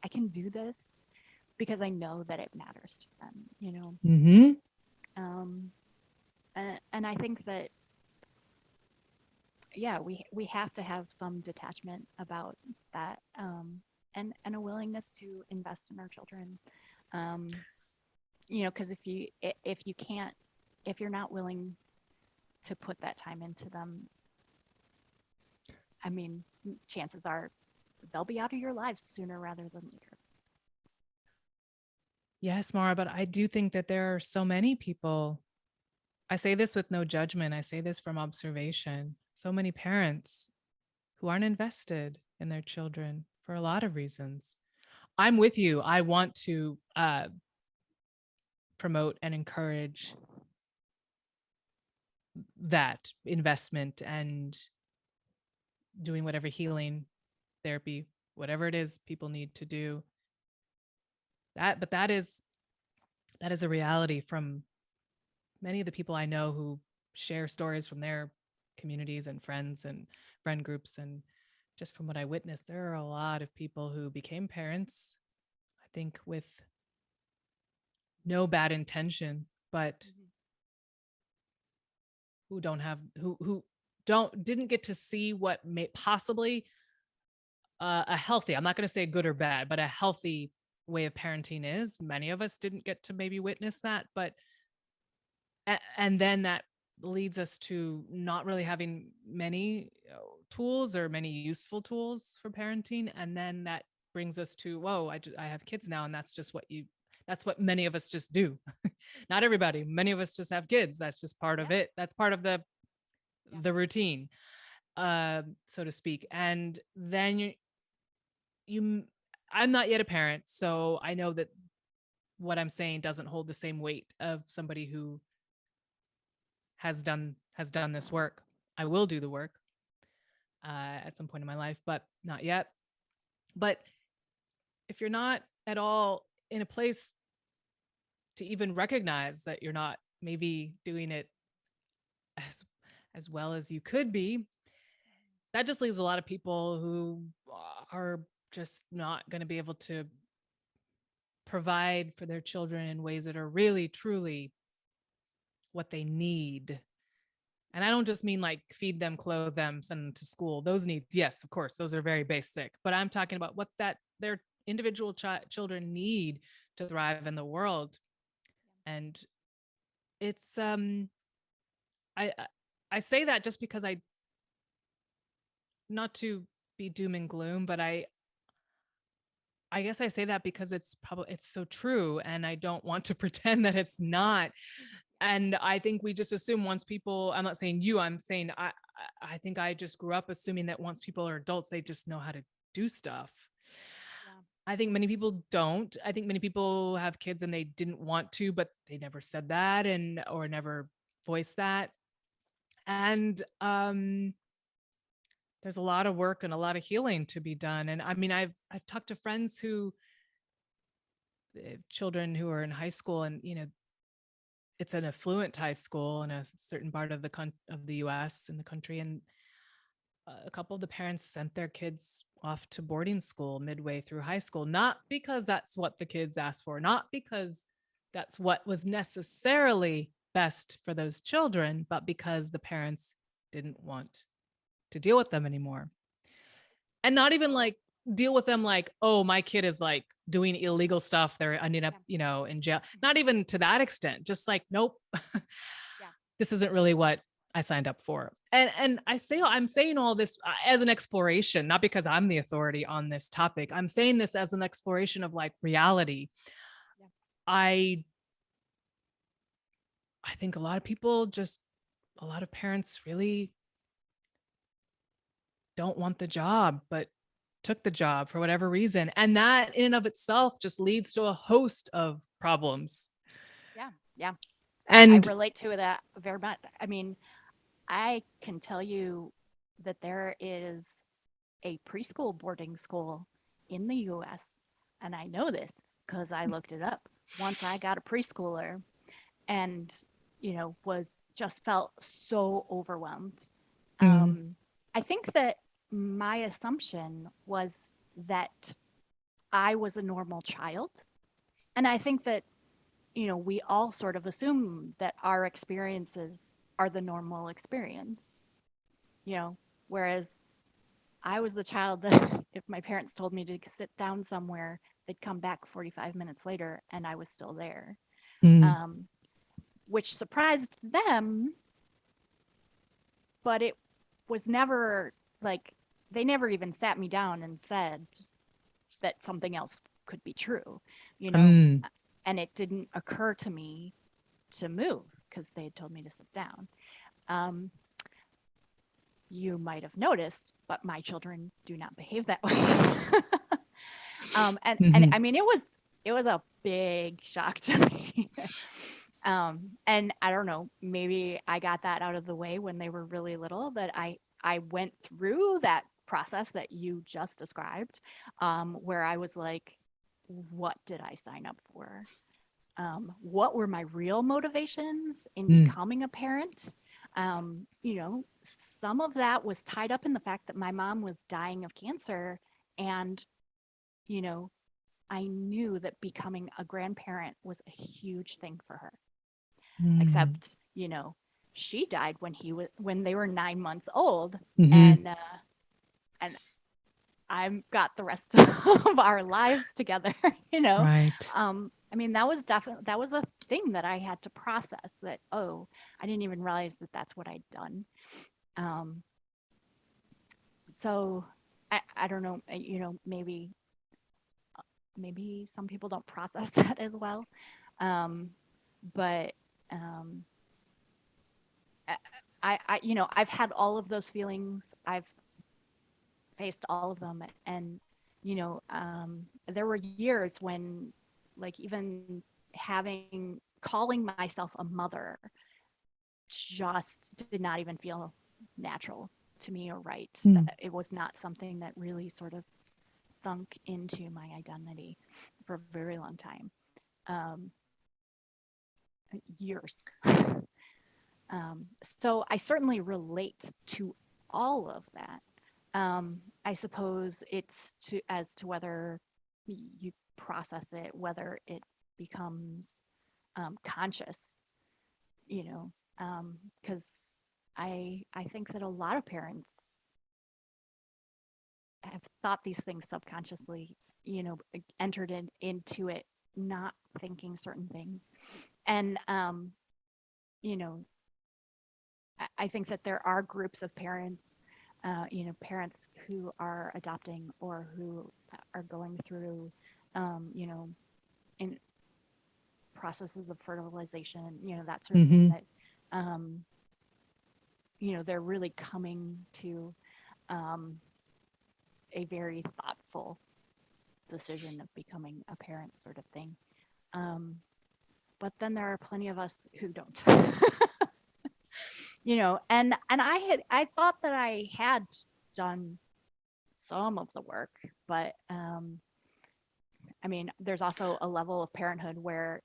can do this because I know that it matters to them, and I think that, yeah, we have to have some detachment about that, and a willingness to invest in our children, because if you're not willing to put that time into them, chances are they'll be out of your lives sooner rather than later. Yes, Mara, but I do think that there are so many people. I say this with no judgment. I say this from observation. So many parents who aren't invested in their children for a lot of reasons. I'm with you. I want to promote and encourage that investment and doing whatever healing, therapy, whatever it is people need to do. But that is a reality from many of the people I know who share stories from their communities and friends and friend groups. And just from what I witnessed, there are a lot of people who became parents, I think, with no bad intention, but who don't have who don't didn't get to see what may possibly a healthy, I'm not going to say good or bad, but a healthy way of parenting is. Many of us didn't get to maybe witness that, but and then that leads us to not really having many tools or many useful tools for parenting, and then that brings us to, whoa, I have kids now, and that's what many of us just do. Not everybody, many of us just have kids. That's just part of Yeah. it. That's part of Yeah. the routine, so to speak. And then you I'm not yet a parent, so I know that what I'm saying doesn't hold the same weight of somebody who has done this work. I will do the work at some point in my life, but not yet. But if you're not at all in a place to even recognize that you're not maybe doing it as as well as you could be, that just leaves a lot of people who are just not going to be able to provide for their children in ways that are really truly what they need. And I don't just mean like feed them, clothe them, send them to school. Those needs, yes, of course, those are very basic. But I'm talking about what that their individual children need to thrive in the world. And it's I I I say that just because I, not to be doom and gloom, but I guess I say that because it's so true, and I don't want to pretend that it's not. And I think we just assume once people, I'm not saying you, I'm saying I think I just grew up assuming that once people are adults, they just know how to do stuff. Yeah. I think many people don't. I think many people have kids and they didn't want to, but they never said that, and or never voiced that. And there's a lot of work and a lot of healing to be done. And I mean, I've talked to friends who children who are in high school, and it's an affluent high school in a certain part of the US in the country, and a couple of the parents sent their kids off to boarding school midway through high school, not because that's what the kids asked for, not because that's what was necessarily best for those children, but because the parents didn't want to deal with them anymore. And not even like deal with them like, oh, my kid is like doing illegal stuff, they're ending up, Yeah. in jail. Not even to that extent, just like, nope, Yeah. this isn't really what I signed up for. And I'm saying all this as an exploration, not because I'm the authority on this topic. I'm saying this as an exploration of like reality. Yeah. I I think a lot of parents really don't want the job, but took the job for whatever reason. And that in and of itself just leads to a host of problems. Yeah. Yeah. I And relate to that very much. I mean, I can tell you that there is a preschool boarding school in the US, and I know this because I looked it up. Once I got a preschooler and, was just felt so overwhelmed. mm, I think that my assumption was that I was a normal child. And I think that, we all sort of assume that our experiences are the normal experience, you know, whereas I was the child that if my parents told me to sit down somewhere, they'd come back 45 minutes later and I was still there, mm, um, which surprised them. But it was never like they never even sat me down and said that something else could be true, you know? mm, And it didn't occur to me to move because they had told me to sit down. Um, you might have noticed, but my children do not behave that way. And mhm, I mean, it was a big shock to me. And I don't know, maybe I got that out of the way when they were really little, that I went through that process that you just described, where I was like, what did I sign up for? What were my real motivations in mm, becoming a parent? Some of that was tied up in the fact that my mom was dying of cancer. And, you know, I knew that becoming a grandparent was a huge thing for her. mm, Except, she died when they were 9 months old, Mm-hmm. and I've got the rest of our lives together, you know. Right. I mean, that was a thing that I had to process, that, oh, I didn't even realize that that's what I'd done. Um, so I don't know, you know, maybe some people don't process that as well. But um, you know, I've had all of those feelings. I've faced all of them, and you know, there were years when, like, even calling myself a mother just did not even feel natural to me or right. Mm. That it was not something that really sort of sunk into my identity for a very long time. Um, Years. So I certainly relate to all of that. I suppose it's as to whether you process it, whether it becomes conscious, you know, because I think that a lot of parents have thought these things subconsciously, you know, entered into it, not thinking certain things. And, you know, I think that there are groups of parents, you know, parents who are adopting or who are going through, you know, in processes of fertilization, you know, that sort of thing, Mm-hmm. that, you know, they're really coming to a very thoughtful decision of becoming a parent, sort of thing. But then there are plenty of us who don't. You know, and I thought that I had done some of the work, but I mean, there's also a level of parenthood where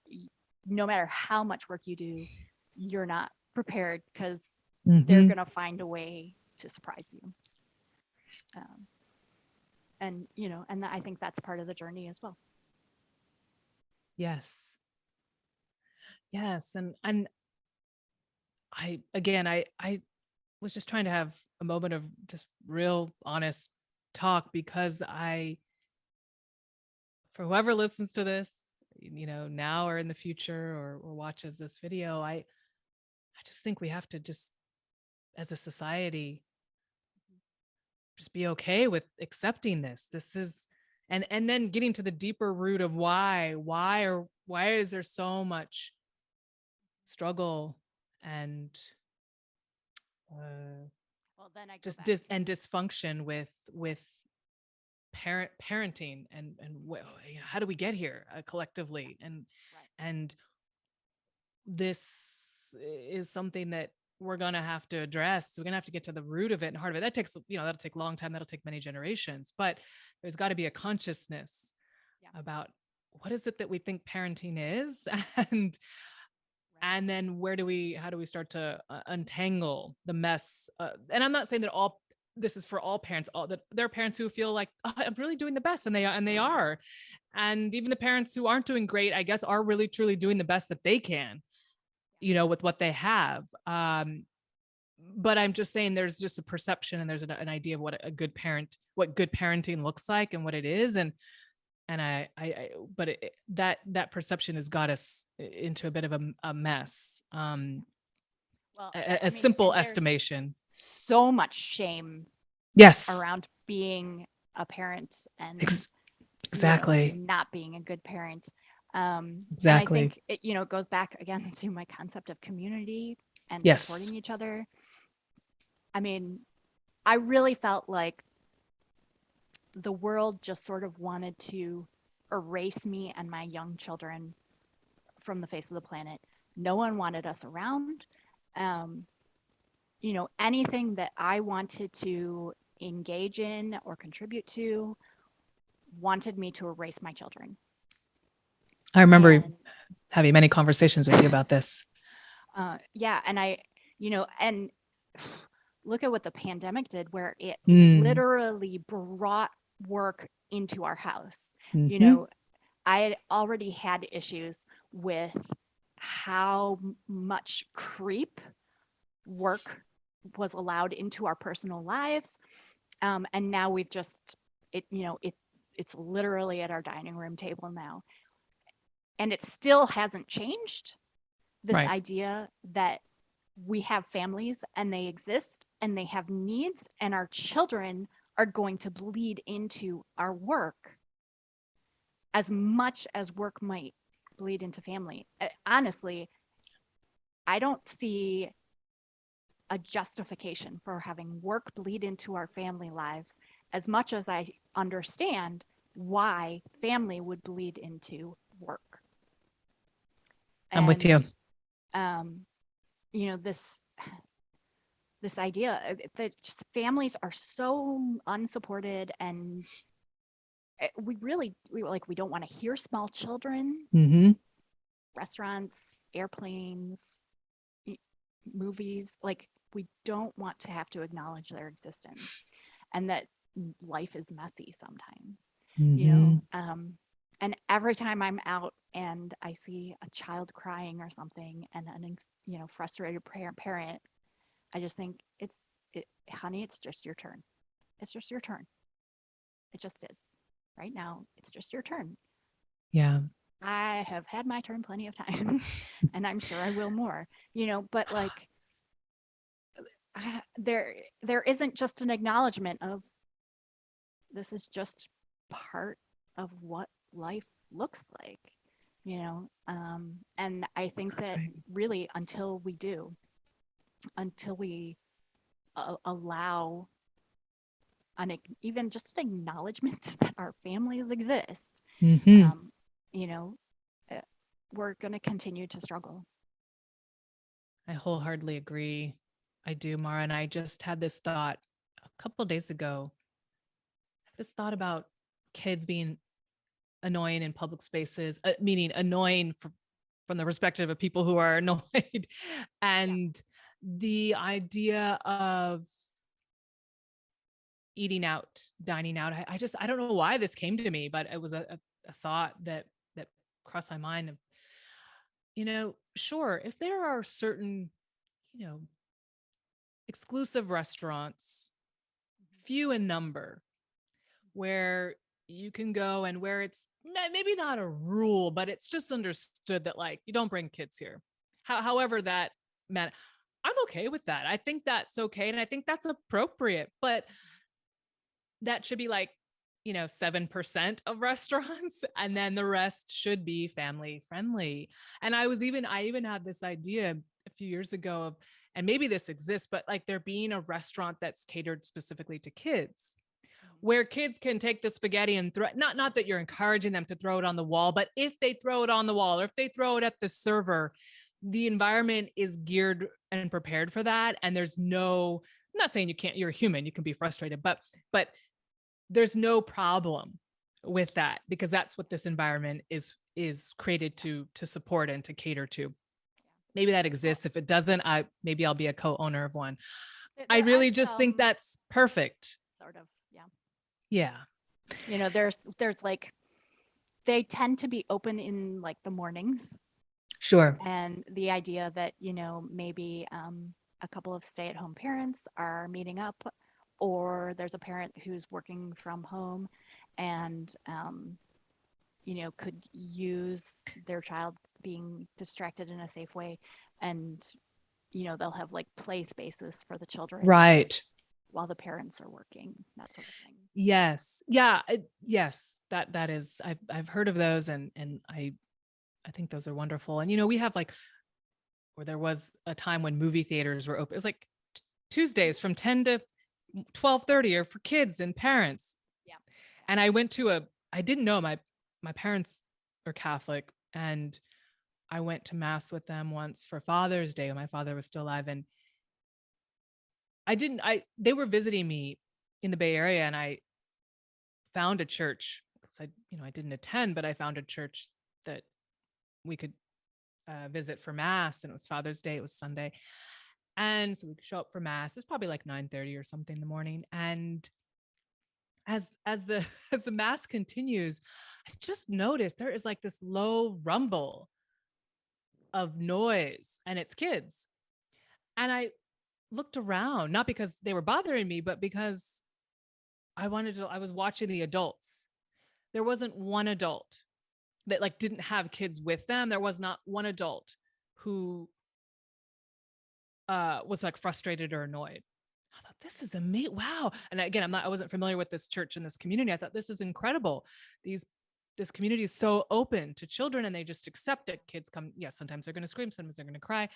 no matter how much work you do, you're not prepared, because they're Mm-hmm. gonna find a way to surprise you. Um, and you know, and I think that's part of the journey as well. Yes. Yes. And I again I was just trying to have a moment of just real honest talk, because for whoever listens to this, you know, now or in the future, or watches this video, I just think we have to just, as a society, just be okay with accepting this. This is, and then getting to the deeper root of why is there so much struggle and uh, Well, then I go just back to, dysfunction with parenting, how do we get here, collectively, right. and this is something that we're going to have to address. We're going to have to get to the root of it and heart of it. That takes, you know, that'll take a long time. That'll take many generations, but there's got to be a consciousness Yeah. about what is it that we think parenting is, and Right. then how do we start to untangle the mess. And I'm not saying that all this is for all parents, all that there are parents who feel like, oh, I'm really doing the best, and they are. And even the parents who aren't doing great, I guess, are really truly doing the best that they can, you know, with what they have. But I'm just saying there's just a perception, and there's an idea of what good parenting looks like and what it is. And but that perception has got us into a bit of a mess. Well, A I mean, simple and there's estimation. so much shame Yes, around being a parent, and you know, exactly. not being a good parent. And I Exactly. think it, you know, goes back again to my concept of community and Yes. supporting each other. I mean, I really felt like the world just sort of wanted to erase me and my young children from the face of the planet. No one wanted us around. Um, you know, anything that I wanted to engage in or contribute to wanted me to erase my children. I remember And having many conversations with you about this. yeah, and you know, and look at what the pandemic did, where it Mm. literally brought work into our house. You Mm-hmm. know, I had already had issues with how much creep work was allowed into our personal lives. And now we've just, it's literally at our dining room table now. And it still hasn't changed, this Right. idea that we have families and they exist and they have needs, and our children are going to bleed into our work as much as work might bleed into family. Honestly, I don't see a justification for having work bleed into our family lives as much as I understand why family would bleed into work. I'm with you. And this idea that just families are so unsupported, and we don't want to hear small children. Mm-hmm. Restaurants, airplanes, movies, like we don't want to have to acknowledge their existence, and that life is messy sometimes. Mm-hmm. And every time I'm out and I see a child crying or something, and an frustrated parent, I just think honey, it's just your turn. It's just your turn. It just is. Right now, it's just your turn. Yeah. I have had my turn plenty of times, and I'm sure I will more, but like, there isn't just an acknowledgement of, this is just part of what life looks like, and I think That's that right. really until we allow even just an acknowledgement that our families exist, Mm-hmm. you know, we're going to continue to struggle. I wholeheartedly agree. I do, Mara. And I just had this thought a couple of days ago. This thought about kids being annoying in public spaces, meaning annoying from the perspective of people who are annoyed, and the idea of eating out, dining out. I don't know why this came to me, but it was a thought that crossed my mind of, sure, if there are certain, you know, exclusive restaurants, few in number, where you can go and where it's maybe not a rule, but it's just understood that like you don't bring kids here. However that man, I'm okay with that. I think that's okay, and I think that's appropriate. But that should be like 7% of restaurants, and then the rest should be family friendly. And I even had this idea a few years ago of, and maybe this exists, but like there being a restaurant that's catered specifically to kids, where kids can take the spaghetti and throw, not that you're encouraging them to throw it on the wall, but if they throw it on the wall or if they throw it at the server, the environment is geared and prepared for that. And there's no, I'm not saying you're a human, you can be frustrated, but there's no problem with that, because that's what this environment is created to support and to cater to. Maybe that exists. If it doesn't, maybe I'll be a co-owner of one. I There are really just think some that's perfect. sort of, Yeah. There's like, they tend to be open in like the mornings, Sure. and the idea that maybe a couple of stay-at-home parents are meeting up, or there's a parent who's working from home and could use their child being distracted in a safe way, and they'll have like play spaces for the children, Right. while the parents are working, that sort of thing. Yes. Yeah. Yes. That is, I've heard of those, and I think those are wonderful. And we have like, or there was a time when movie theaters were open. It was like Tuesdays from 10 to 12:30 or for kids and parents. Yeah. And I didn't know my parents are Catholic, and I went to mass with them once for Father's Day when my father was still alive. And they were visiting me in the Bay Area, and I found a church. I didn't attend, but I found a church that we could visit for mass, and it was Father's Day. It was Sunday. And so we could show up for mass. It's probably like 9:30 or something in the morning. And as the as the mass continues, I just noticed there is like this low rumble of noise, and it's kids. And looked around, not because they were bothering me, but because I was watching the adults. There wasn't one adult that like didn't have kids with them. There was not one adult who was like frustrated or annoyed. I thought this is amazing. Wow. And again, I wasn't familiar with this church and this community. I thought this is incredible. These this community is so open to children and they just accept it. Kids come, yes, sometimes they're going to scream, sometimes they're going to cry.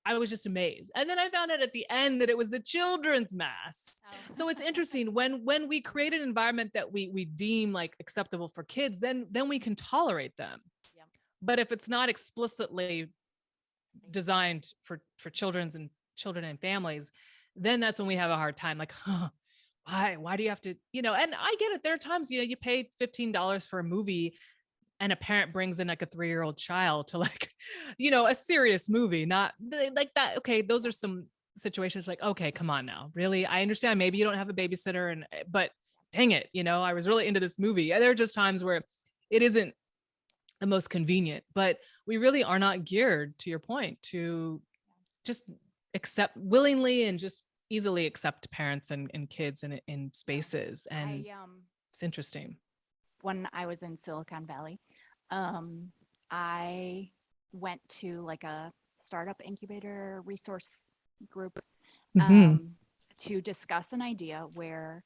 I was just amazed. And then I found out at the end that it was the children's mass. Oh. So it's interesting when we create an environment that we deem like acceptable for kids, then we can tolerate them. Yep. But if it's not explicitly designed for children and families, then that's when we have a hard time. Like, huh, why do you have to, and I get it. There are times, you pay $15 for a movie and a parent brings in like a 3-year-old child to like, a serious movie, not like that. Okay. Those are some situations like, okay, come on now. Really? I understand. Maybe you don't have a babysitter but dang it. I was really into this movie. There are just times where it isn't the most convenient, but we really are not geared, to your point, to just accept willingly and just easily accept parents and kids in spaces. And it's interesting. When I was in Silicon Valley, I went to like a startup incubator resource group to discuss an idea where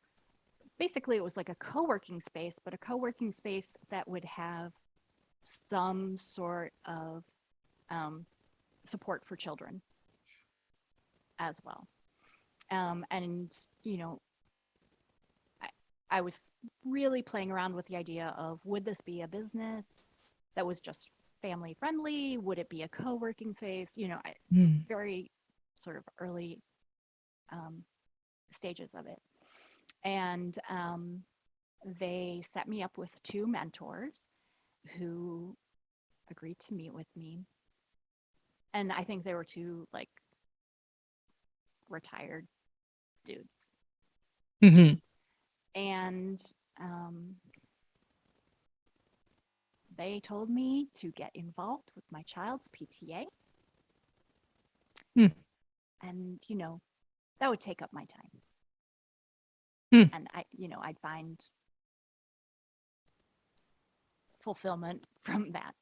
basically it was like a co-working space, but a co-working space that would have some sort of support for children as well. And, I was really playing around with the idea of, would this be a business that was just family friendly? Would it be a co-working space? Very sort of early stages of it. And they set me up with 2 mentors who agreed to meet with me. And I think they were 2 like retired dudes. Mm-hmm. And they told me to get involved with my child's PTA. And, that would take up my time. And I'd find fulfillment from that.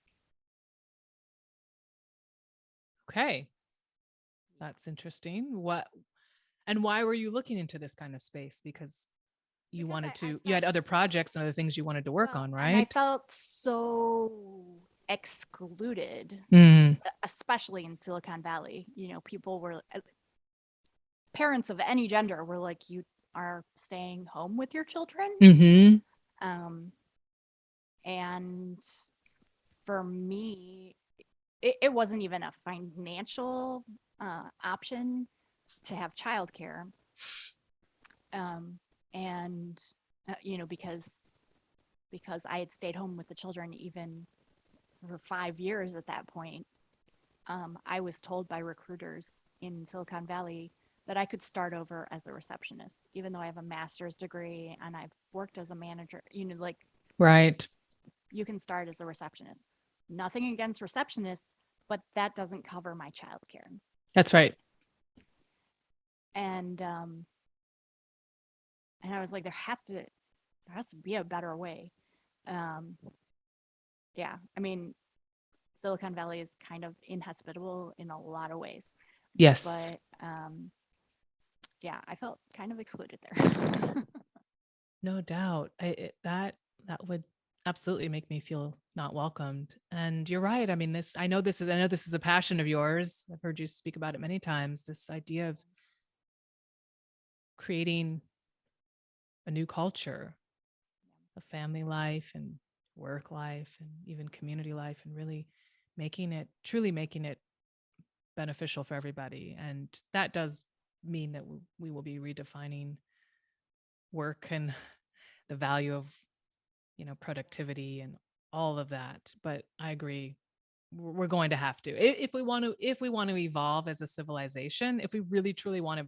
Okay. That's interesting. Why were you looking into this kind of space? Because you wanted to, you had other projects and other things you wanted to work on, right? And I felt so excluded, especially in Silicon Valley. People were, parents of any gender were like, you are staying home with your children. And for me, it wasn't even a financial option to have childcare. And because I had stayed home with the children even for 5 years at that point, I was told by recruiters in Silicon Valley that I could start over as a receptionist, even though I have a master's degree and I've worked as a manager, right. You can start as a receptionist. Nothing against receptionists, but that doesn't cover my childcare. That's right. And I was like, there has to be a better way. Yeah, I mean, Silicon Valley is kind of inhospitable in a lot of ways. Yes. But yeah, I felt kind of excluded there. No doubt. That would absolutely make me feel not welcomed. And you're right. I mean, I know this is a passion of yours. I've heard you speak about it many times. This idea of creating a new culture of family life and work life and even community life, and really truly making it beneficial for everybody. And that does mean that we will be redefining work and the value of, productivity and all of that. But I agree, we're going to have to, if we want to evolve as a civilization, if we really truly want to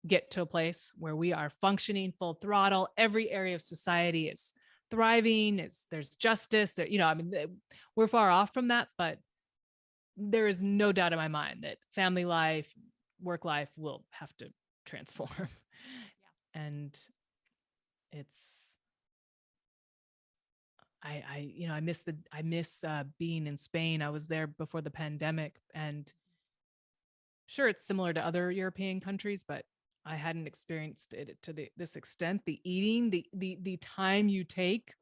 get to a place where we are functioning full throttle, every area of society is thriving, there's justice there, we're far off from that, but there is no doubt in my mind that family life, work life will have to transform. Yeah. And it's, I miss being in Spain. I was there before the pandemic, and sure, it's similar to other European countries, but I hadn't experienced it to this extent. The eating, the time you take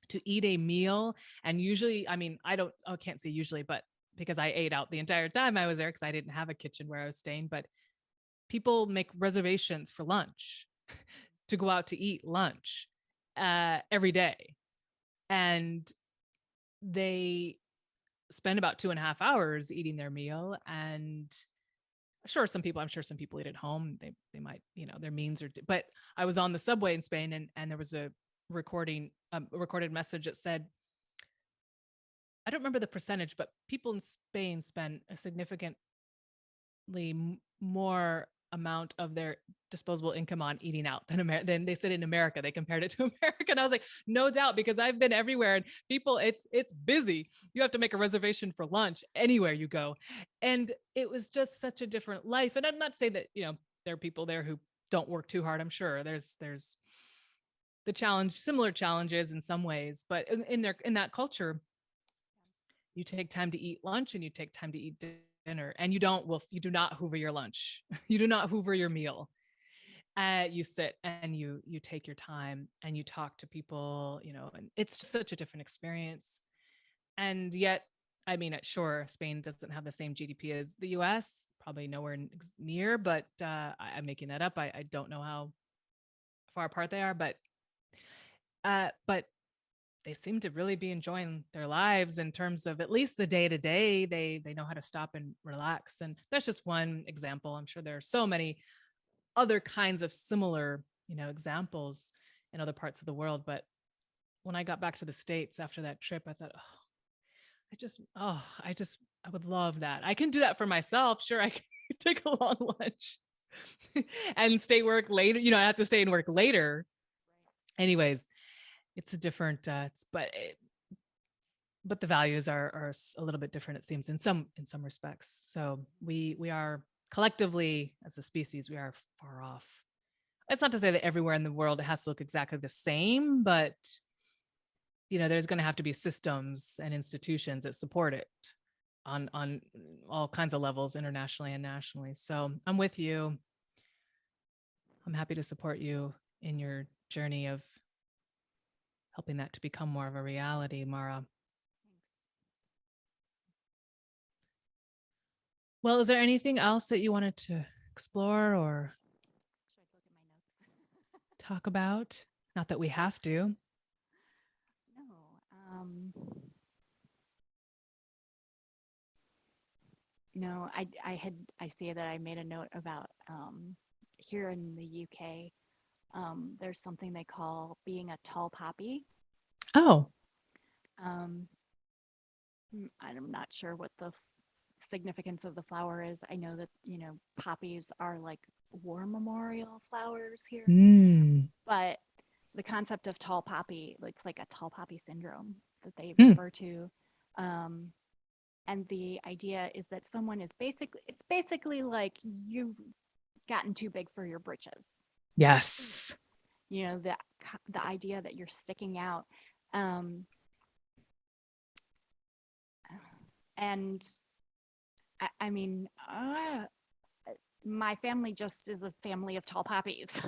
to eat a meal, and usually, I mean, I can't say usually, but because I ate out the entire time I was there because I didn't have a kitchen where I was staying, but people make reservations for lunch to go out to eat lunch every day, and they spend about 2.5 hours eating their meal. And I'm sure some people eat at home. They might, their means are, but I was on the subway in Spain, and there was a recorded message that said, I don't remember the percentage, but people in Spain spend a significantly more amount of their disposable income on eating out than they said in America. They compared it to America. And I was like, no doubt, because I've been everywhere, and people, it's busy. You have to make a reservation for lunch anywhere you go. And it was just such a different life. And I'm not saying that, there are people there who don't work too hard. I'm sure there's similar challenges in some ways, but in that culture, you take time to eat lunch and you take time to eat dinner, and you do not hoover your lunch. You do not hoover your meal. You sit and you take your time and you talk to people, and it's just such a different experience. And yet, I mean, sure, Spain doesn't have the same GDP as the US, probably nowhere near, but I'm making that up. I don't know how far apart they are, but they seem to really be enjoying their lives in terms of at least the day to day. They know how to stop and relax. And that's just one example. I'm sure there are so many other kinds of similar, examples in other parts of the world. But when I got back to the States after that trip, I thought, I would love that. I can do that for myself. Sure, I can take a long lunch and stay work later. I have to stay and work later. Anyways, it's a different, but the values are a little bit different, it seems, in some respects. So we are collectively, as a species, we are far off. It's not to say that everywhere in the world it has to look exactly the same, but there's going to have to be systems and institutions that support it on all kinds of levels, internationally and nationally. So I'm with you. I'm happy to support you in your journey of helping that to become more of a reality, Mara. Well, is there anything else that you wanted to explore or Should I look at my notes? talk about? Not that we have to. No. No, I see that I made a note about here in the UK. There's something they call being a tall poppy. Oh. I'm not sure what the significance of the flower is. I know that, poppies are like war memorial flowers here. But the concept of tall poppy, it's like a tall poppy syndrome that they refer to. And the idea is that someone is it's basically like you've gotten too big for your britches. Yes. The idea that you're sticking out. And I mean, my family just is a family of tall poppies.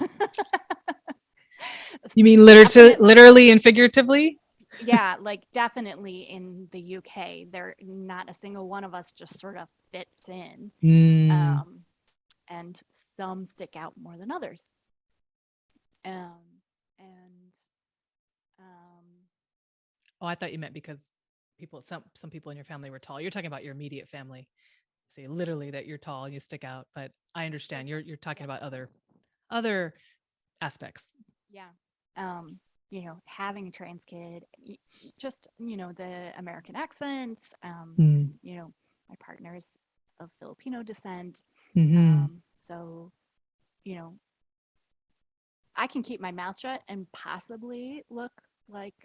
You mean literally and figuratively? Yeah, like definitely in the UK, there not a single one of us just sort of fits in. And some stick out more than others. Oh, I thought you meant because some people in your family were tall. You're talking about your immediate family. Say literally that you're tall and you stick out, but I understand you're talking about other aspects. Yeah. Having a trans kid, just, the American accent, my partner's of Filipino descent. So, I can keep my mouth shut and possibly look like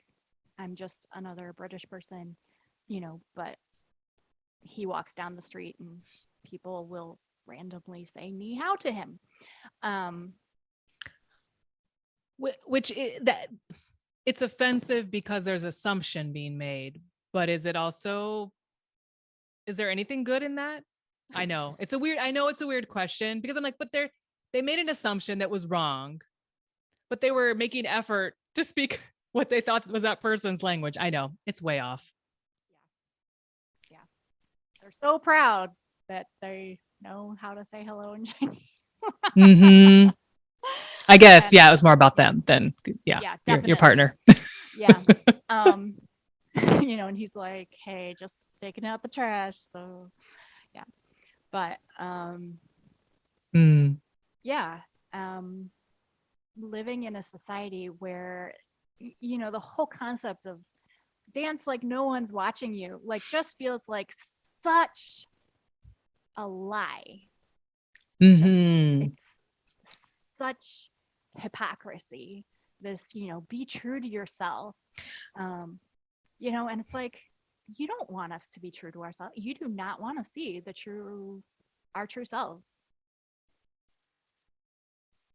I'm just another British person, but he walks down the street and people will randomly say ni hao to him. Which that it's offensive because there's assumption being made, but is there anything good in that? I know it's a weird question because I'm like, but they made an assumption that was wrong, but they were making effort to speak what they thought was that person's language. I know it's way off. Yeah. They're so proud that they know how to say hello in Chinese. Mm-hmm. I guess, yeah, it was more about them than your partner. Yeah. And he's like, hey, just taking out the trash. So yeah. But yeah. Living in a society where, the whole concept of dance like no one's watching you, like just feels like such a lie. It's such hypocrisy. This, be true to yourself. And it's like, you don't want us to be true to ourselves. You do not want to see our true selves.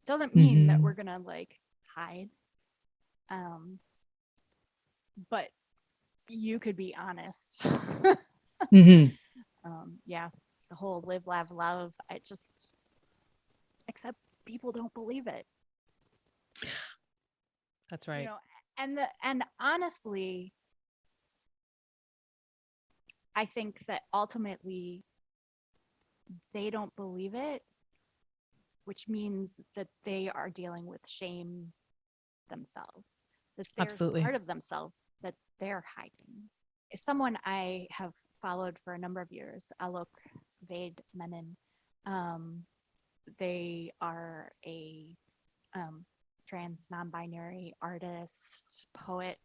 Doesn't mean that we're gonna like hide. But you could be honest. Yeah, the whole live, laugh, love. Except people don't believe it. That's right. And honestly, I think that ultimately they don't believe it, which means that they are dealing with shame themselves, that there's Absolutely. part of themselves that they're hiding. If someone I have followed for a number of years, Alok Ved Menon, they are a trans non-binary artist, poet,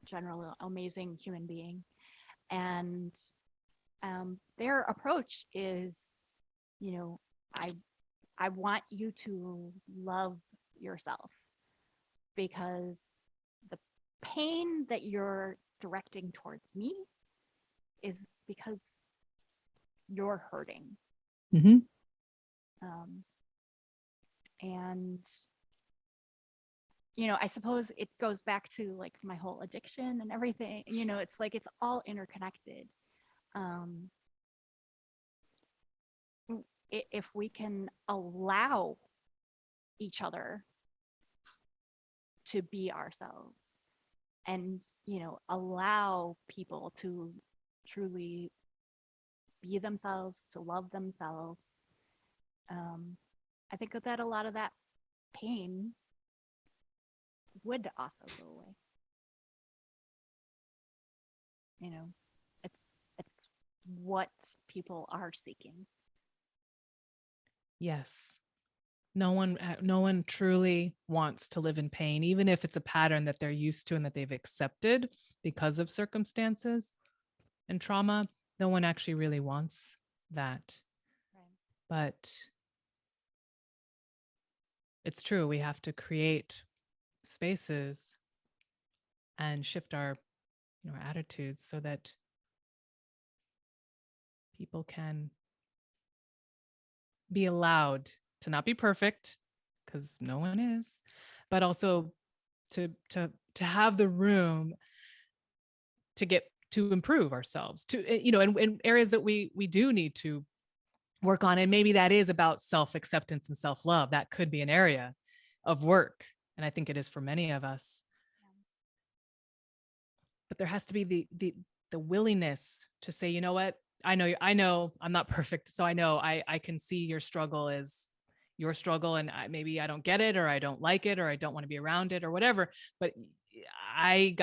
general amazing human being. And their approach is, I want you to love yourself, because the pain that you're directing towards me is because you're hurting. And I suppose it goes back to like my whole addiction and everything. It's like it's all interconnected. If we can allow each other to be ourselves and, allow people to truly be themselves, to love themselves, I think that a lot of that pain would also go away. It's what people are seeking. Yes. No one truly wants to live in pain, even if it's a pattern that they're used to and that they've accepted because of circumstances and trauma. No one actually really wants that. Right. But it's true. We have to create spaces and shift our attitudes so that people can be allowed to not be perfect, because no one is, but also to have the room to improve ourselves, to in areas that we do need to work on. And maybe that is about self-acceptance and self-love. That could be an area of work, and I think it is for many of us. But there has to be the willingness to say, you know what, I know I'm not perfect, so I know I can see your struggle is your struggle, and maybe I don't get it, or I don't like it, or I don't want to be around it, or whatever. But I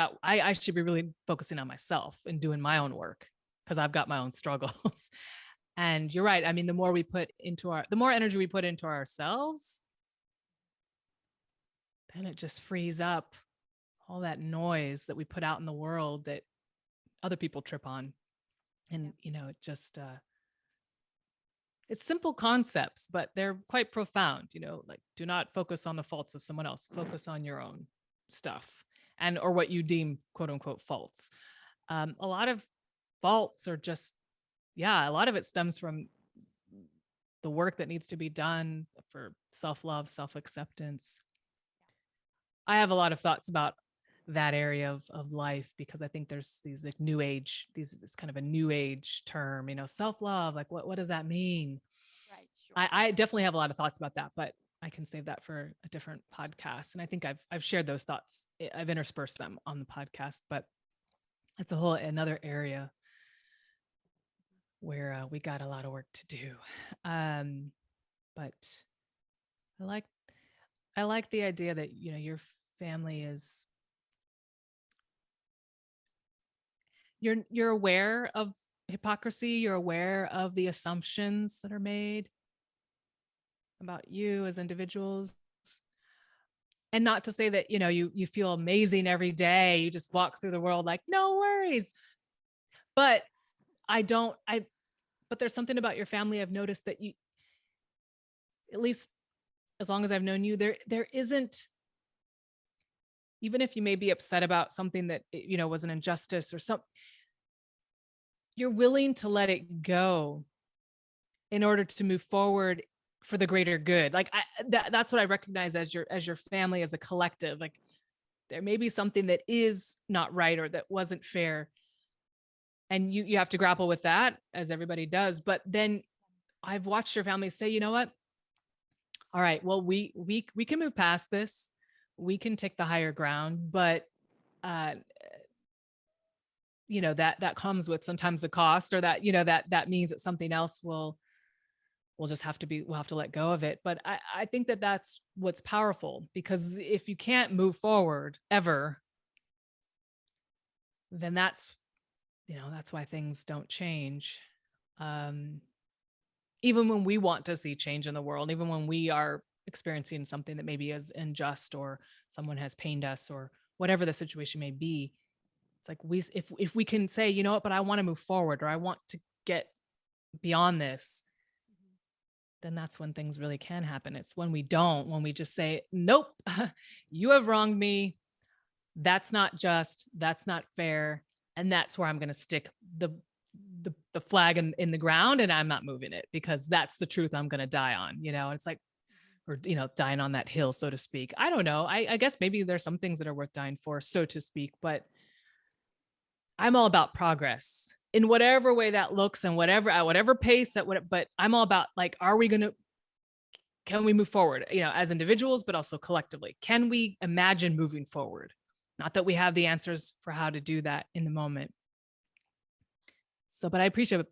should be really focusing on myself and doing my own work, because I've got my own struggles. And you're right. I mean, the more energy we put into ourselves, then it just frees up all that noise that we put out in the world that other people trip on. And, it just, it's simple concepts, but they're quite profound, like, do not focus on the faults of someone else, focus on your own stuff, or what you deem quote unquote faults. A lot of faults are just, a lot of it stems from the work that needs to be done for self-love, self-acceptance. I have a lot of thoughts about that area of life, because I think there's these like new age, it's kind of a new age term, self-love, like what does that mean? Right. Sure. I definitely have a lot of thoughts about that, but I can save that for a different podcast. And I think I've shared those thoughts. I've interspersed them on the podcast, but it's a whole another area where we got a lot of work to do. But I like the idea that your family is, you're aware of hypocrisy, you're aware of the assumptions that are made about you as individuals. And not to say that you feel amazing every day, you just walk through the world like no worries, but I don't I but there's something about your family I've noticed that you, at least as long as I've known you, there isn't, even if you may be upset about something that was an injustice or something, you're willing to let it go in order to move forward for the greater good. Like that's what I recognize as your family, as a collective. Like there may be something that is not right or that wasn't fair, and you have to grapple with that, as everybody does. But then I've watched your family say, you know what? All right, well, we can move past this. We can take the higher ground, but uh that comes with sometimes a cost, or that means that something else will just have to be, we'll have to let go of it. But I think that that's what's powerful, because if you can't move forward ever, then that's why things don't change. Um, Even when we want to see change in the world, even when we are experiencing something that maybe is unjust, or someone has pained us, or whatever the situation may be, it's like if we can say, you know what, but I want to move forward, or I want to get beyond this, then that's when things really can happen. It's when we don't, when we just say, nope, you have wronged me. That's not just, that's not fair. And that's where I'm going to stick the flag in the ground, and I'm not moving it, because that's the truth I'm going to die on. It's like, or, dying on that hill, so to speak. I don't know. I guess maybe there's some things that are worth dying for, so to speak, but I'm all about progress in whatever way that looks, and whatever, at whatever pace but I'm all about, like, can we move forward, as individuals, but also collectively? Can we imagine moving forward? Not that we have the answers for how to do that in the moment. So, but I appreciate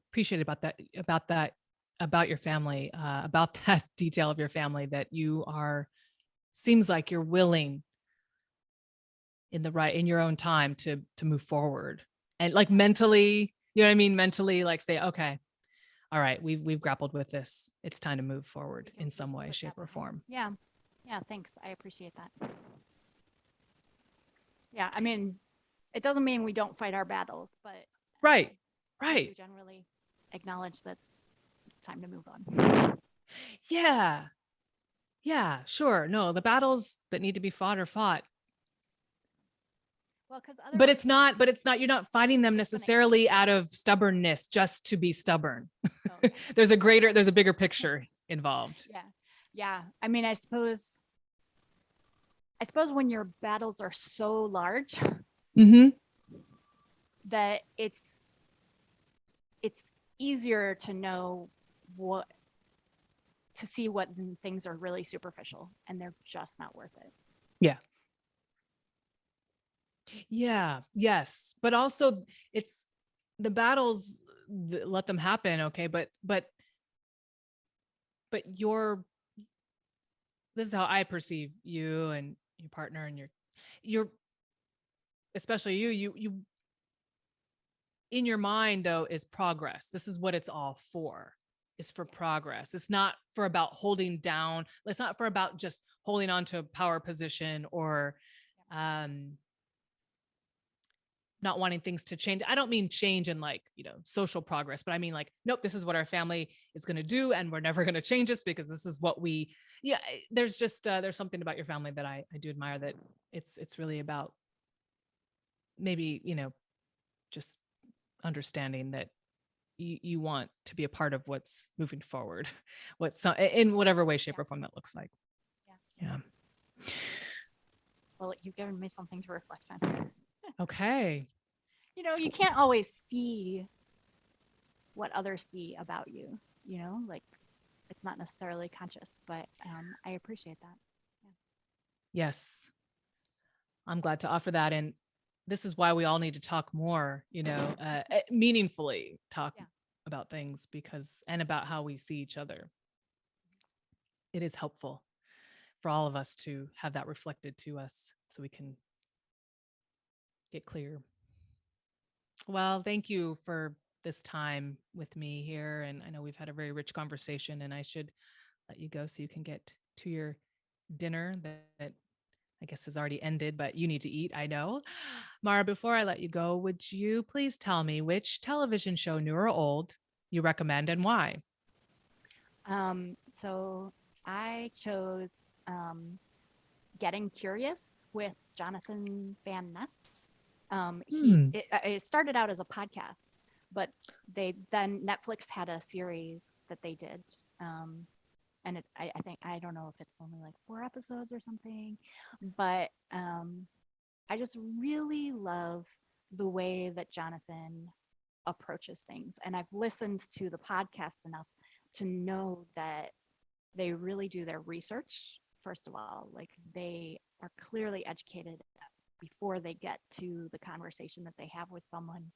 about your family, about that detail of your family, that seems like you're willing in your own time to move forward, and like mentally, you know what I mean? Mentally, like, say, okay, all right, we've grappled with this. It's time to move forward in some way, shape, or form. Yeah. Yeah. Thanks. I appreciate that. Yeah. I mean, it doesn't mean we don't fight our battles, but Right. I Right. do generally acknowledge that it's time to move on. Yeah. Yeah, sure. No, the battles that need to be fought are fought. Well, because But it's not, you're not fighting them necessarily out of stubbornness just to be stubborn. Okay. There's a bigger picture involved. Yeah. Yeah. I mean, I suppose when your battles are so large that it's easier to know to see what things are really superficial and they're just not worth it. Yeah. Yeah. Yes. But also, it's the battles, let them happen. Okay. But this is how I perceive you and your partner, and your especially you in your mind, though, is progress. This is what it's all for. Is for progress. It's not for about holding down. It's not for about just holding on to a power position, or not wanting things to change. I don't mean change in like, social progress, but I mean like, nope, this is what our family is going to do, and we're never going to change this, because this is what there's just, there's something about your family that I do admire, that it's really about maybe, just understanding that you want to be a part of what's moving forward, in whatever way, shape, Yeah. or form that looks like. Yeah. Yeah. Well, you've given me something to reflect on. Okay. You can't always see what others see about you, like it's not necessarily conscious, but I appreciate that. Yes. I'm glad to offer that. And this is why we all need to talk more, meaningfully talk Yeah. about things and about how we see each other. It is helpful for all of us to have that reflected to us so we can get clear. Well, thank you for this time with me here. And I know we've had a very rich conversation, and I should let you go so you can get to your dinner that I guess has already ended, but you need to eat, I know. Mara, before I let you go, would you please tell me which television show, new or old, you recommend and why? So I chose Getting Curious with Jonathan Van Ness. It started out as a podcast, but Netflix had a series that they did. And I think, I don't know if it's only like 4 episodes or something, but I just really love the way that Jonathan approaches things. And I've listened to the podcast enough to know that they really do their research. First of all, like they are clearly educated before they get to the conversation that they have with someone.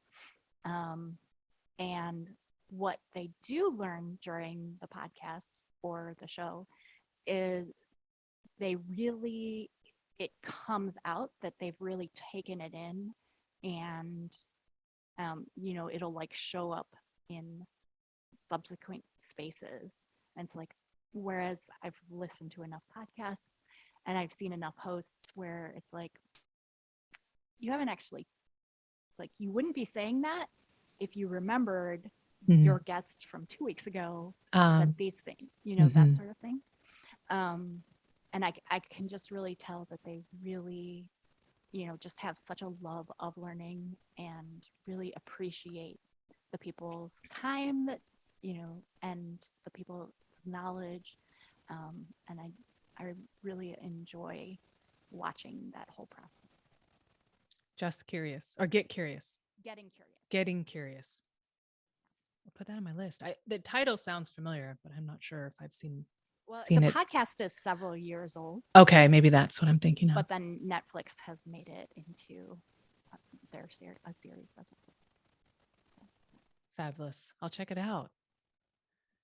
And what they do learn during the podcast or the show is it comes out that they've really taken it in, and it'll like show up in subsequent spaces. And it's like, whereas I've listened to enough podcasts and I've seen enough hosts where it's like, you haven't actually, like, you wouldn't be saying that if you remembered your guest from 2 weeks ago said these things, that sort of thing. And I can just really tell that they really, just have such a love of learning and really appreciate the people's time that, and the people's knowledge. And I really enjoy watching that whole process. Just Curious, or Get Curious. Getting Curious. Getting Curious. I'll put that on my list. The title sounds familiar, but I'm not sure if I've seen the it. podcast is several years old. Okay, maybe that's what I'm thinking of. But then Netflix has made it into a series as well. Fabulous. I'll check it out.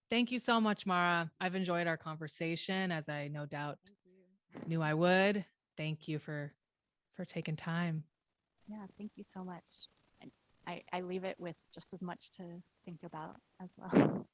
Thank you so much, Mara. I've enjoyed our conversation, as I no doubt knew I would. Thank you for taking time. Yeah, thank you so much. And I leave it with just as much to think about as well.